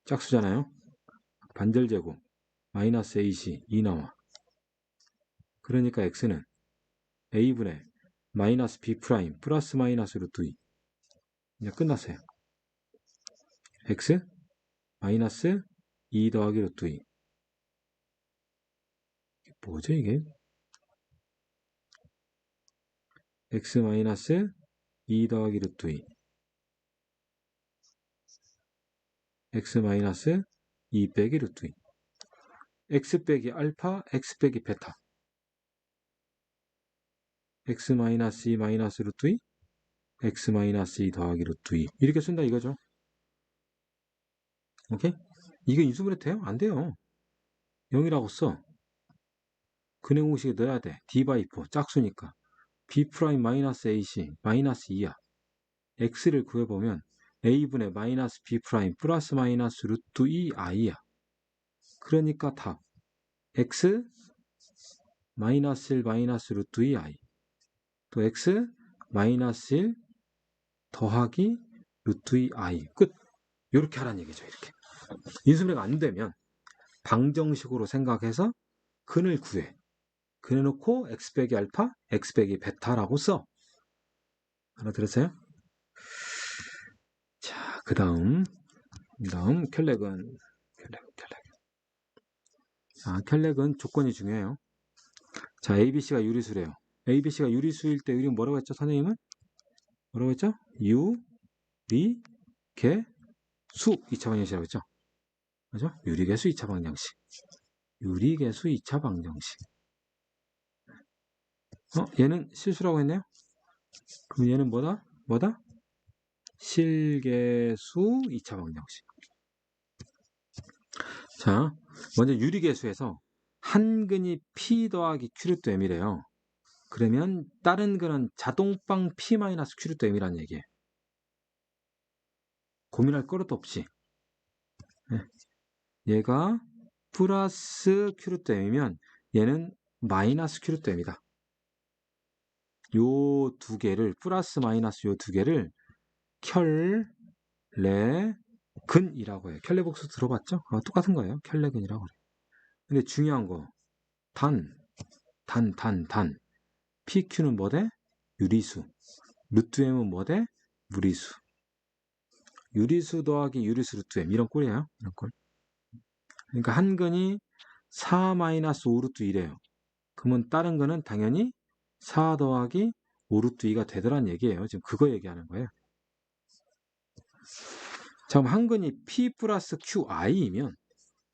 짝수잖아요. 반절제곱. 마이너스 AC 2 나와. 그러니까 X는 A분의 마이너스 B 프라임 플러스 마이너스 루트 2. 이제 끝났어요. X 마이너스 2 더하기 루트 2. 뭐죠 이게? X 마이너스 2 더하기 루트 2. X 마이너스 2 빼기 루트 2. X 빼기 알파, X 빼기 베타. X 마이너스 2 마이너스 루트 2. X 마이너스 2 더하기 루트 2. 이렇게 쓴다 이거죠. 오케이? 이게 인수분해 돼요? 안 돼요. 0이라고 써. 근의 공식에 넣어야 돼. D 바이 4 짝수니까. B 프라임 마이너스 AC 마이너스 2야. X를 구해보면 A분의 마이너스 B 프라임 플러스 마이너스 루트 2 I야. 그러니까 답. X 마이너스 1 마이너스 루트 2 I. 또 X 마이너스 1 더하기 루트 2 I. 끝. 이렇게 하라는 얘기죠. 이렇게. 인수분해가 안 되면 방정식으로 생각해서 근을 구해. 그래놓고 x 빼기 알파, x 빼기 베타라고 써. 알아들으세요? 자, 그 다음 켈렉은 켈렉은 조건이 중요해요. 자, ABC가 유리수래요. ABC가 유리수일 때 우리는 뭐라고 했죠? 선생님은? 뭐라고 했죠? 유리, 개, 수 2차 방정식이라고 했죠? 그죠? 유리개수 2차 방정식. 유리개수 2차 방정식. 얘는 실수라고 했네요? 그럼 얘는 뭐다? 실개수 2차 방정식. 자, 먼저 유리개수에서 한 근이 P 더하기 Q 루트 M이래요. 그러면 다른 근은 자동빵 P 마이너스 Q 루트 M이라는 얘기예요. 고민할 거리도 없이. 얘가 플러스 Q 루트 M이면 얘는 마이너스 Q 루트 M이다. 요 두 개를 플러스 마이너스 요 두 개를 켤레근이라고 해요. 켤레복수 들어봤죠? 똑같은 거예요. 켤레근이라고 그래요. 근데 중요한 거 단. PQ는 뭐대? 유리수. 루트 M은 뭐대? 무리수. 유리수 더하기 유리수 루트 M 이런 꼴이에요. 이런 꼴. 그러니까 한 근이 4 마이너스 5 루트 1이에요. 그러면 다른 거는 당연히 4 더하기 5 루트 2가 되더란 얘기예요. 지금 그거 얘기하는 거예요. 자, 그럼 한 근이 P 플러스 QI이면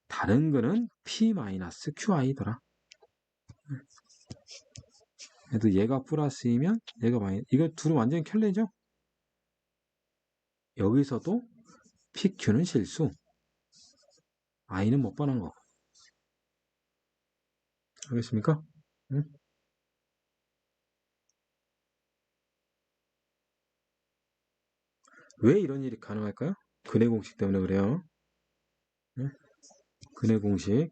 다른 거는 P 마이너스 QI더라. 그래도 얘가 플러스이면 얘가 마이너스. 이거 둘은 완전히 켤레죠? 여기서도 PQ는 실수. I는 못 보는 거. 알겠습니까? 응? 왜 이런 일이 가능할까요? 근해 공식 때문에 그래요. 응? 근해 공식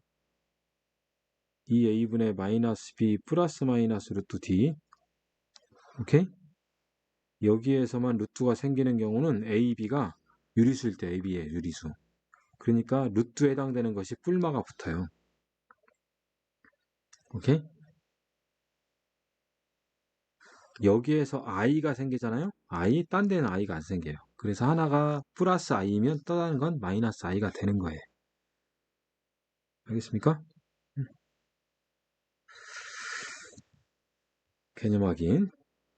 2a분의 마이너스 b 플러스 마이너스 루트 d. 오케이? 여기에서만 루트가 생기는 경우는 a, b가 유리수일 때 ab의 유리수. 그러니까 루트에 해당되는 것이 뿔마가 붙어요. 오케이? 여기에서 i가 생기잖아요. i, 딴 데는 i가 안 생겨요. 그래서 하나가 플러스 i면 다른 건 마이너스 i가 되는 거예요. 알겠습니까? 개념 확인.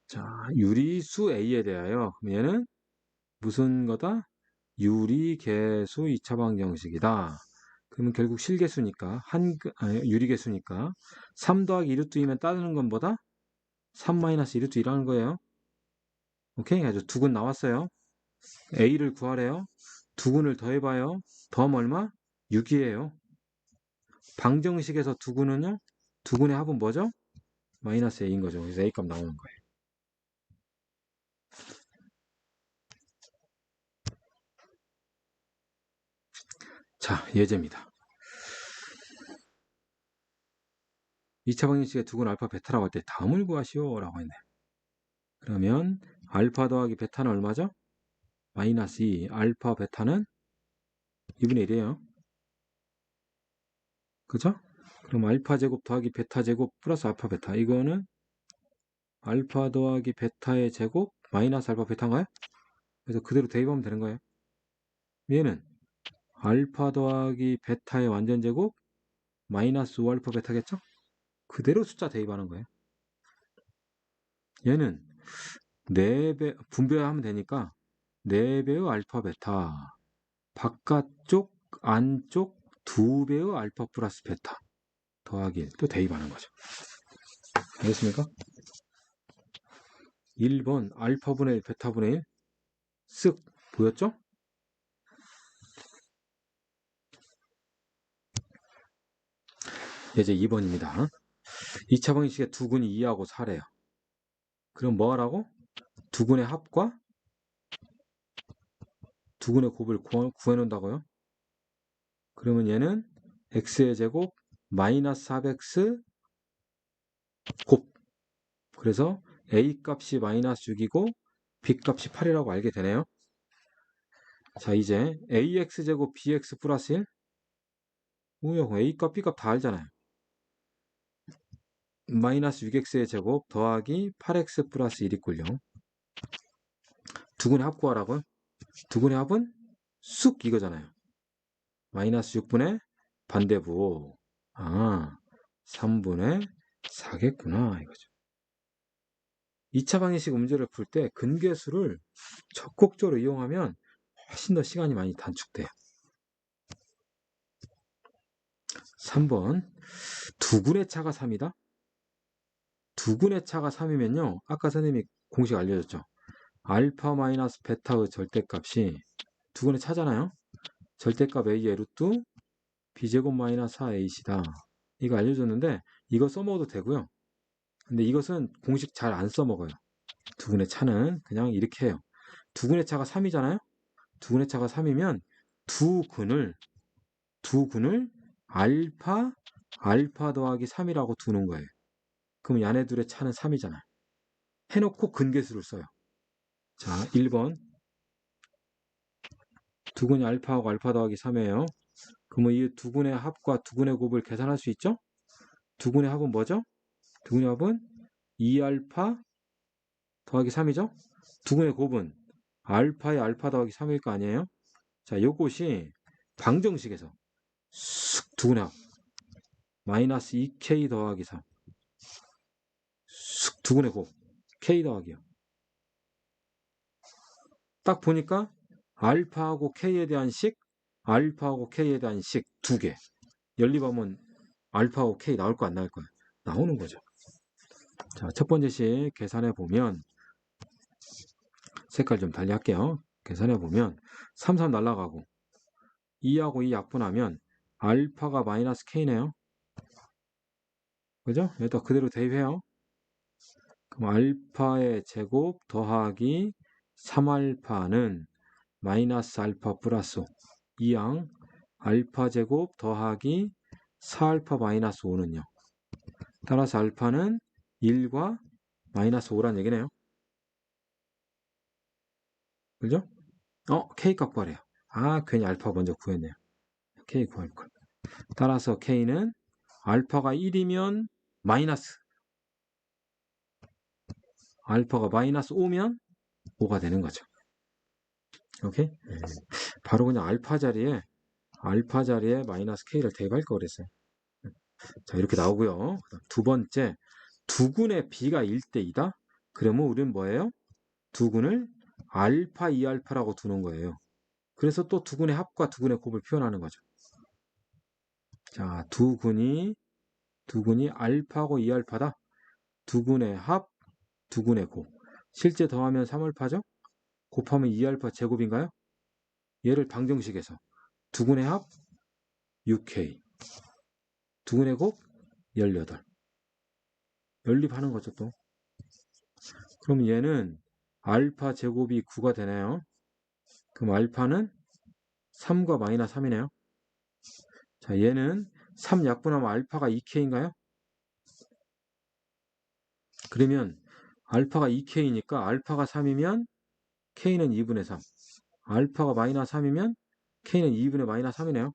자, 유리수 A에 대하여 얘는 무슨 거다? 유리개수 2차 방정식이다. 그러면 결국 실개수니까 유리개수니까 3 더하기 2루트 2면 따르는 건 뭐다? 3-1루트 1하는 거예요. 오케이? 아주 두근 나왔어요. A를 구하래요. 두근을 더해봐요. 더하면 얼마? 6이에요. 방정식에서 두근은요? 두근의 합은 뭐죠? 마이너스 A인 거죠. 그래서 A 값 나오는 거예요. 자, 예제입니다. 2차 방정식의 두근 알파 베타라고 할 때 다음을 구하시오 라고 했네. 그러면 알파 더하기 베타는 얼마죠? 마이너스 2. 알파 베타는 2분의 1이에요. 그죠? 그럼 알파 제곱 더하기 베타 제곱 플러스 알파 베타. 이거는 알파 더하기 베타의 제곱 마이너스 알파 베타인가요? 그래서 그대로 대입하면 되는 거예요. 얘는 알파 더하기 베타의 완전 제곱 마이너스 5알파 베타겠죠? 그대로 숫자 대입하는 거예요. 얘는 4배 분배하면 되니까 4배의 알파 베타 바깥쪽 안쪽 2배의 알파 플러스 베타 더하기 1 또 대입하는 거죠. 알겠습니까? 1번 알파분의 1 베타분의 1 쓱 보였죠? 이제 2번입니다. 2차 방정식의 두근이 2하고 4래요. 그럼 뭐 하라고? 두근의 합과 두근의 곱을 구해놓는다고요? 그러면 얘는 x의 제곱 마이너스 4x 곱. 그래서 a 값이 마이너스 6이고 b 값이 8이라고 알게 되네요. 자, 이제 ax 제곱 bx 플러스 1 뭐야, a 값 b 값 다 알잖아요. 마이너스 6x의 제곱 더하기 8x 플러스 1이꼴요. 두근의 합 구하라고요? 두근의 합은 쑥 이거잖아요. 마이너스 6분의 반대부. 아, 3분의 4겠구나 이거죠. 2차 방정식 문제를 풀 때 근계수를 적극적으로 이용하면 훨씬 더 시간이 많이 단축돼요. 3번 두근의 차가 3이다. 두근의 차가 3이면요. 아까 선생님이 공식 알려줬죠. 알파 마이너스 베타의 절대값이 두근의 차잖아요. 절대값 A의 루트 B제곱 마이너스 4A시다. 이거 알려줬는데 이거 써먹어도 되고요. 근데 이것은 공식 잘 안 써먹어요. 두근의 차는 그냥 이렇게 해요. 두근의 차가 3이잖아요. 두근의 차가 3이면 두근을 알파 더하기 3이라고 두는 거예요. 그럼 얘네들의 차는 3이잖아요. 해놓고 근계수를 써요. 자, 1번 두근이 알파하고 알파 더하기 3이에요. 그러면 이 두근의 합과 두근의 곱을 계산할 수 있죠? 두근의 합은 뭐죠? 두근의 합은 2알파 더하기 3이죠? 두근의 곱은 알파의 알파 더하기 3일 거 아니에요? 자, 요것이 방정식에서 쑥 두근의 합 마이너스 2k 더하기 3 쑥 두근의 곱 k 더하기요. 딱 보니까 알파하고 k에 대한 식, 알파하고 k에 대한 식 두 개. 연립하면 알파하고 k 나올 거 안 나올 거야? 나오는 거죠. 자, 첫 번째 식 계산해 보면 색깔 좀 달리 할게요. 계산해 보면 3, 3 날라가고 2하고 2 약분하면 알파가 마이너스 k네요. 그죠? 여기다 그대로 대입해요. 그럼 알파의 제곱 더하기 3알파는 마이너스 알파 플러스 2양 알파 제곱 더하기 4알파 마이너스 5는요. 따라서 알파는 1과 마이너스 5란 얘기네요. 그죠? K 값 구하래요. 아, 괜히 알파 먼저 구했네요. K 구할 걸. 따라서 K는 알파가 1이면 마이너스 알파가 마이너스 5면 5가 되는 거죠. 오케이? 바로 그냥 알파 자리에 마이너스 K를 대입할 거 그랬어요. 자, 이렇게 나오고요. 두 번째, 두근의 B가 1대2다? 그러면 우리는 뭐예요? 두근을 알파 2알파라고 두는 거예요. 그래서 또 두근의 합과 두근의 곱을 표현하는 거죠. 자, 두근이 알파하고 2알파다. 두근의 합 두근의 곱. 실제 더하면 3알파죠? 곱하면 2알파 제곱인가요? 얘를 방정식에서 두근의 합 6K, 두근의 곱 18. 연립하는 거죠 또. 그럼 얘는 알파 제곱이 9가 되네요. 그럼 알파는 3과 마이너스 3이네요. 자, 얘는 3 약분하면 알파가 2K인가요? 그러면 알파가 2K니까 알파가 3이면 K는 2분의 3. 알파가 마이너스 3이면 K는 2분의 마이너스 3이네요.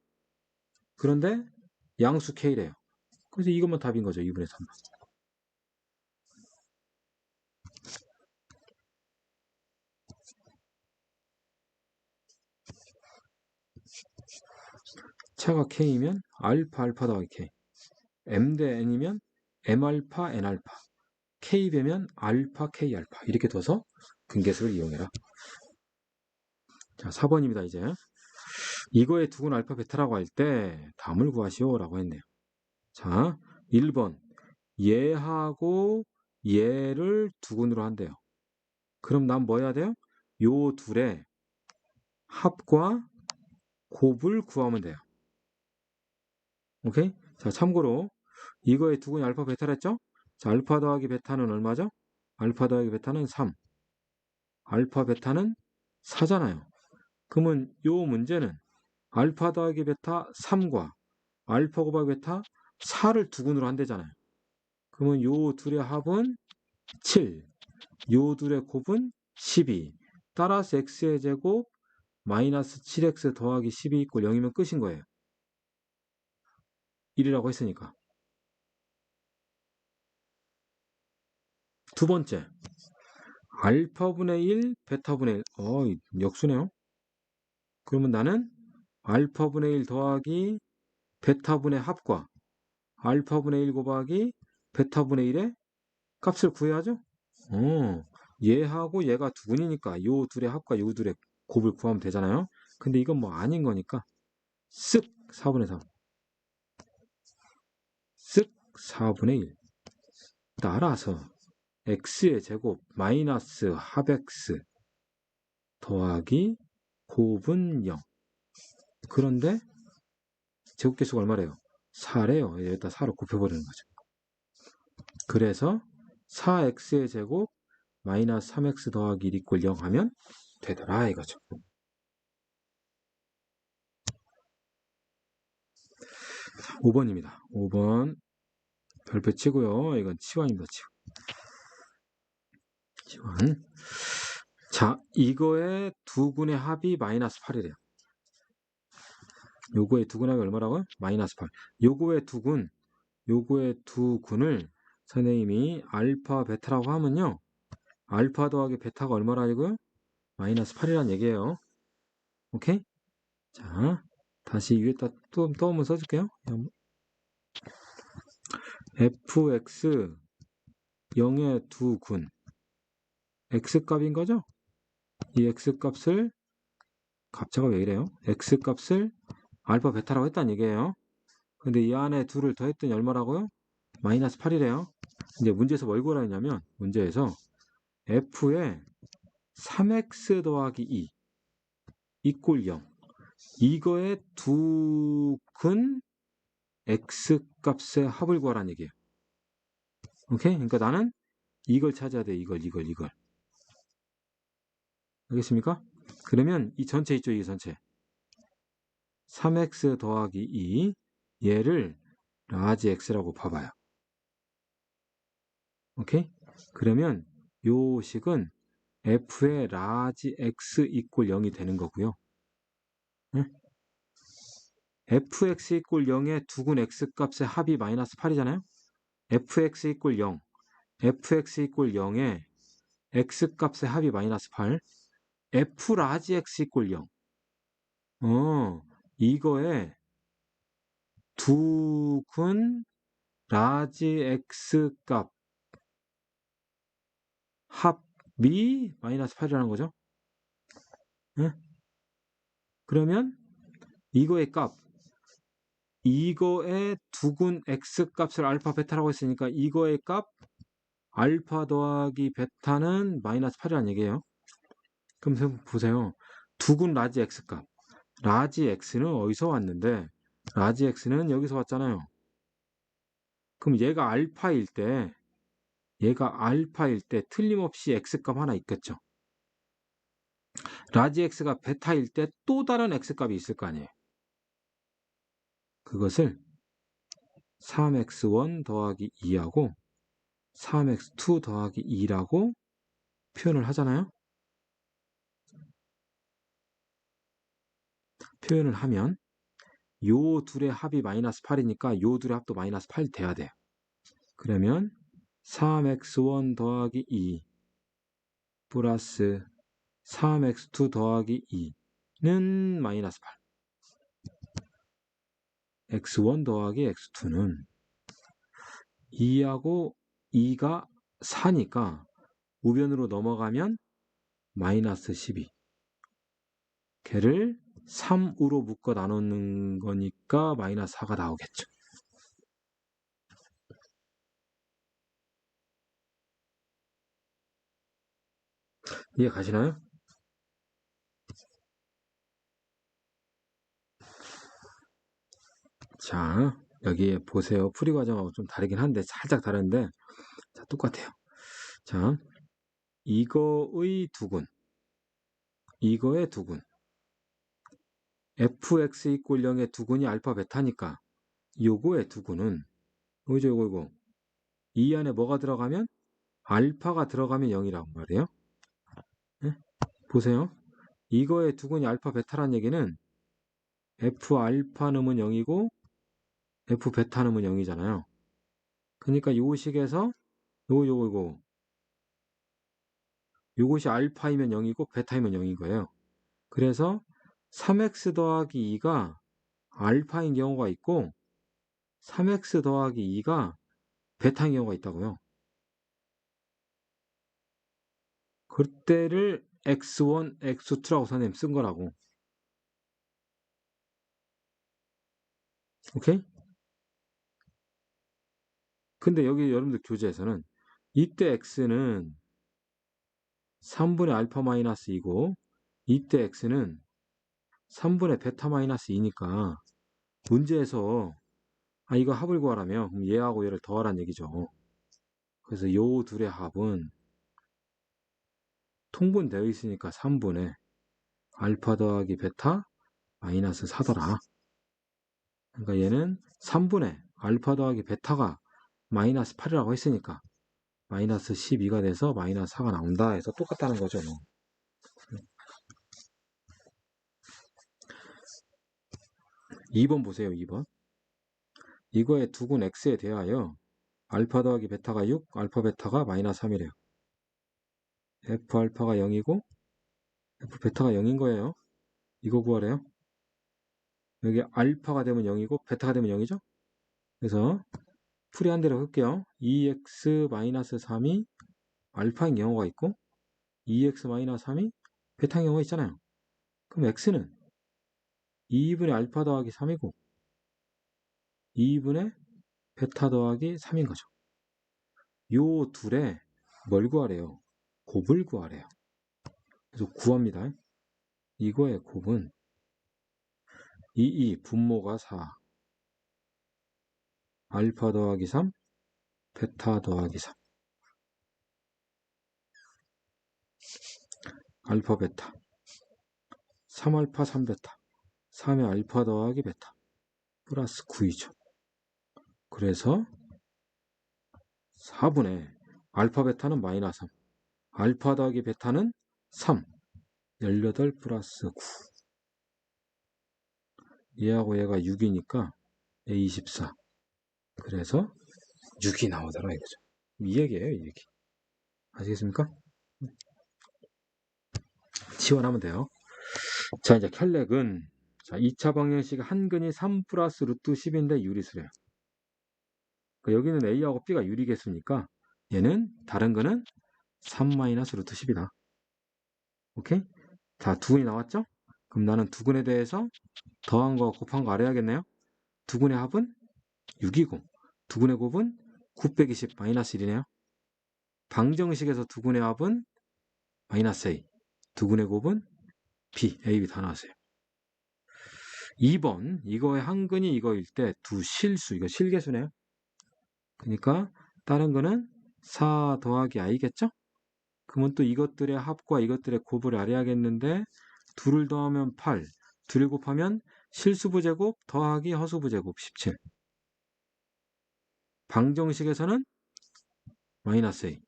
그런데 양수 K래요. 그래서 이것만 답인 거죠. 2분의 3만. 차가 K이면 알파 더하기 K. M 대 N이면 M알파 N알파. K 되면 알파 K알파. 이렇게 둬서 근계수를 이용해라. 자, 4번입니다. 이제 이거의 두근 알파 베타라고 할 때 담을 구하시오 라고 했네요. 자, 1번 얘하고 얘를 두근으로 한대요. 그럼 난 뭐 해야 돼요? 요 둘의 합과 곱을 구하면 돼요. 오케이? 자, 참고로 이거의 두근이 알파 베타랬죠? 자, 알파 더하기 베타는 얼마죠? 알파 더하기 베타는 3. 알파 베타는 4잖아요. 그러면 요 문제는 알파 더하기 베타 3과 알파 곱하기 베타 4를 두근으로 한대잖아요. 그러면 요 둘의 합은 7, 요 둘의 곱은 12. 따라서 x의 제곱 마이너스 7x 더하기 12 이꼴 0이면 끝인 거예요. 1이라고 했으니까. 두 번째, 알파분의 1, 베타분의 1. 역수네요. 그러면 나는 알파분의 1 더하기 베타분의 합과 알파분의 1 곱하기 베타분의 1의 값을 구해야죠. 얘하고 얘가 두근이니까 요 둘의 합과 요 둘의 곱을 구하면 되잖아요. 근데 이건 뭐 아닌 거니까 쓱 4분의 3. 쓱 4분의 1. 따라서 x의 제곱 마이너스 합 x 더하기 곱은 0. 그런데 제곱계수가 얼마래요? 4래요. 여기다 4로 곱해버리는 거죠. 그래서 4x의 제곱 마이너스 3x 더하기 1 이꼴 0 하면 되더라 이거죠. 5번입니다. 5번 별표 치고요. 이건 치환입니다. 치환. 자, 이거의 두근의 합이 마이너스 8이래요. 요거의 두근 합이 얼마라고요? 마이너스 8. 요거의 두근을 선생님이 알파 베타라고 하면요. 알파 더하기 베타가 얼마라고요? 마이너스 8이란 얘기예요. 오케이? 자, 다시 위에다 또 한번 써줄게요. fx 0의 두근 x값인 거죠? 이 x값을 값자가 왜 이래요? x값을 알파 베타라고 했다는 얘기예요. 근데 이 안에 둘을 더했더니 얼마라고요? 마이너스 8이래요. 이제 문제에서 뭘 구하라 했냐면 문제에서 f에 3x 더하기 2 이꼴 0. 이거의 두근 x값의 합을 구하라는 얘기예요. 오케이? 그러니까 나는 이걸 찾아야 돼. 이걸. 알겠습니까? 그러면 이 전체 있죠. 이 전체. 3x 더하기 2 얘를 라지 x라고 봐봐요. 오케이? 그러면 요 식은 f의 라지 x 이꼴 0이 되는 거고요. 응? fx 이꼴 0의 두근 x값의 합이 마이너스 8이잖아요. fx 이꼴 0, fx 이꼴 0의 x값의 합이 마이너스 8, f 라지 x 이꼴 0. 이거의 두근 라지 x값 합이 마이너스 8이라는 거죠. 네? 그러면 이거의 값, 이거의 두근 x값을 알파 베타라고 했으니까 이거의 값 알파 더하기 베타는 마이너스 8이라는 얘기예요. 그럼 보세요. 두근 라지 x값. 라지 x는 어디서 왔는데 라지 x는 여기서 왔잖아요. 그럼 얘가 알파일 때 틀림없이 x값 하나 있겠죠. 라지 x가 베타일 때 또 다른 x값이 있을 거 아니에요. 그것을 3x1 더하기 2하고 3x2 더하기 2라고 표현을 하잖아요. 표현을 하면 요 둘의 합이 마이너스 8이니까 요 둘의 합도 마이너스 8 돼야 돼요. 그러면 3x1 더하기 2 플러스 3x2 더하기 2는 마이너스 8. x1 더하기 x2는 2하고 2가 4니까 우변으로 넘어가면 마이너스 12. 걔를 3으로 묶어 나누는 거니까 마이너스 4가 나오겠죠. 이해 가시나요? 자, 여기 보세요. 풀이 과정하고 좀 다르긴 한데 살짝 다른데 자, 똑같아요. 자, 이거의 두근 이거의 두근 fx 이꼴 0의 두근이 알파 베타니까 요거의 두근은 요거 이 안에 뭐가 들어가면 알파가 들어가면 0이라고 말이에요. 네? 보세요. 이거의 두근이 알파 베타란 얘기는 f 알파 놈은 0이고 f 베타 놈은 0이잖아요. 그러니까 요 식에서 요것이 알파이면 0이고 베타이면 0인 거예요. 그래서 3x 더하기 2가 알파인 경우가 있고 3x 더하기 2가 베타인 경우가 있다고요. 그때를 x1, x2라고 선생님 쓴 거라고. 오케이? 근데 여기 여러분들 교재에서는 이때 x는 3분의 알파 마이너스 2고 이때 x는 3분의 베타 마이너스 2니까 문제에서 이거 합을 구하라며 그럼 얘하고 얘를 더하라는 얘기죠. 그래서 요 둘의 합은 통분되어 있으니까 3분의 알파 더하기 베타 마이너스 4더라. 그러니까 얘는 3분의 알파 더하기 베타가 마이너스 8이라고 했으니까 마이너스 12가 돼서 마이너스 4가 나온다 해서 똑같다는 거죠. 2번 보세요. 2번. 이거의 두근 x에 대하여 알파 더하기 베타가 6, 알파 베타가 마이너스 3이래요. f 알파가 0이고 f 베타가 0인 거예요. 이거 구하래요. 여기 알파가 되면 0이고 베타가 되면 0이죠. 그래서 풀이한 대로 할게요. 2x-3이 알파인 경우가 있고 2x-3이 베타인 경우가 있잖아요. 그럼 x는 2분의 알파 더하기 3이고 2분의 베타 더하기 3인 거죠. 요 둘의 뭘 구하래요? 곱을 구하래요. 그래서 구합니다. 이거의 곱은 분모가 4 알파 더하기 3 베타 더하기 3 알파 베타 3알파 3베타 3의 알파 더하기 베타 플러스 9이죠. 그래서 4분의 알파 베타는 마이너스 3 알파 더하기 베타는 3 18 플러스 9 얘하고 얘가 6이니까 A24 그래서 6이 나오더라 이거죠. 이 얘기예요, 이 얘기. 아시겠습니까? 지원하면 돼요. 자, 이제 켤레근 자, 2차 방정식 한근이 3 플러스 루트 10인데 유리수래요. 그러니까 여기는 A하고 B가 유리개수니까 얘는 다른 거는 3 마이너스 루트 10이다. 오케이? 자, 두근이 나왔죠? 그럼 나는 두근에 대해서 더한 거 곱한 거 알아야겠네요. 두근의 합은 6이고 두근의 곱은 9 120 마이너스 1이네요. 방정식에서 두근의 합은 마이너스 A, 두근의 곱은 B, A, B 다 나왔어요. 2번, 이거의 한근이 이거일 때 두 실수, 이거 실계수네요. 그러니까 다른 거는 4 더하기 i겠죠? 그러면 또 이것들의 합과 이것들의 곱을 알아야겠는데 둘을 더하면 8, 둘을 곱하면 실수부 제곱 더하기 허수부 제곱 17. 방정식에서는 마이너스 A,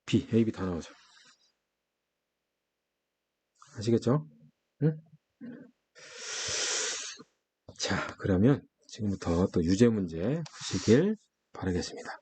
B, A, B 다 나오죠. 아시겠죠? 응? 자, 그러면 지금부터 또 유제 문제 보시길 바라겠습니다.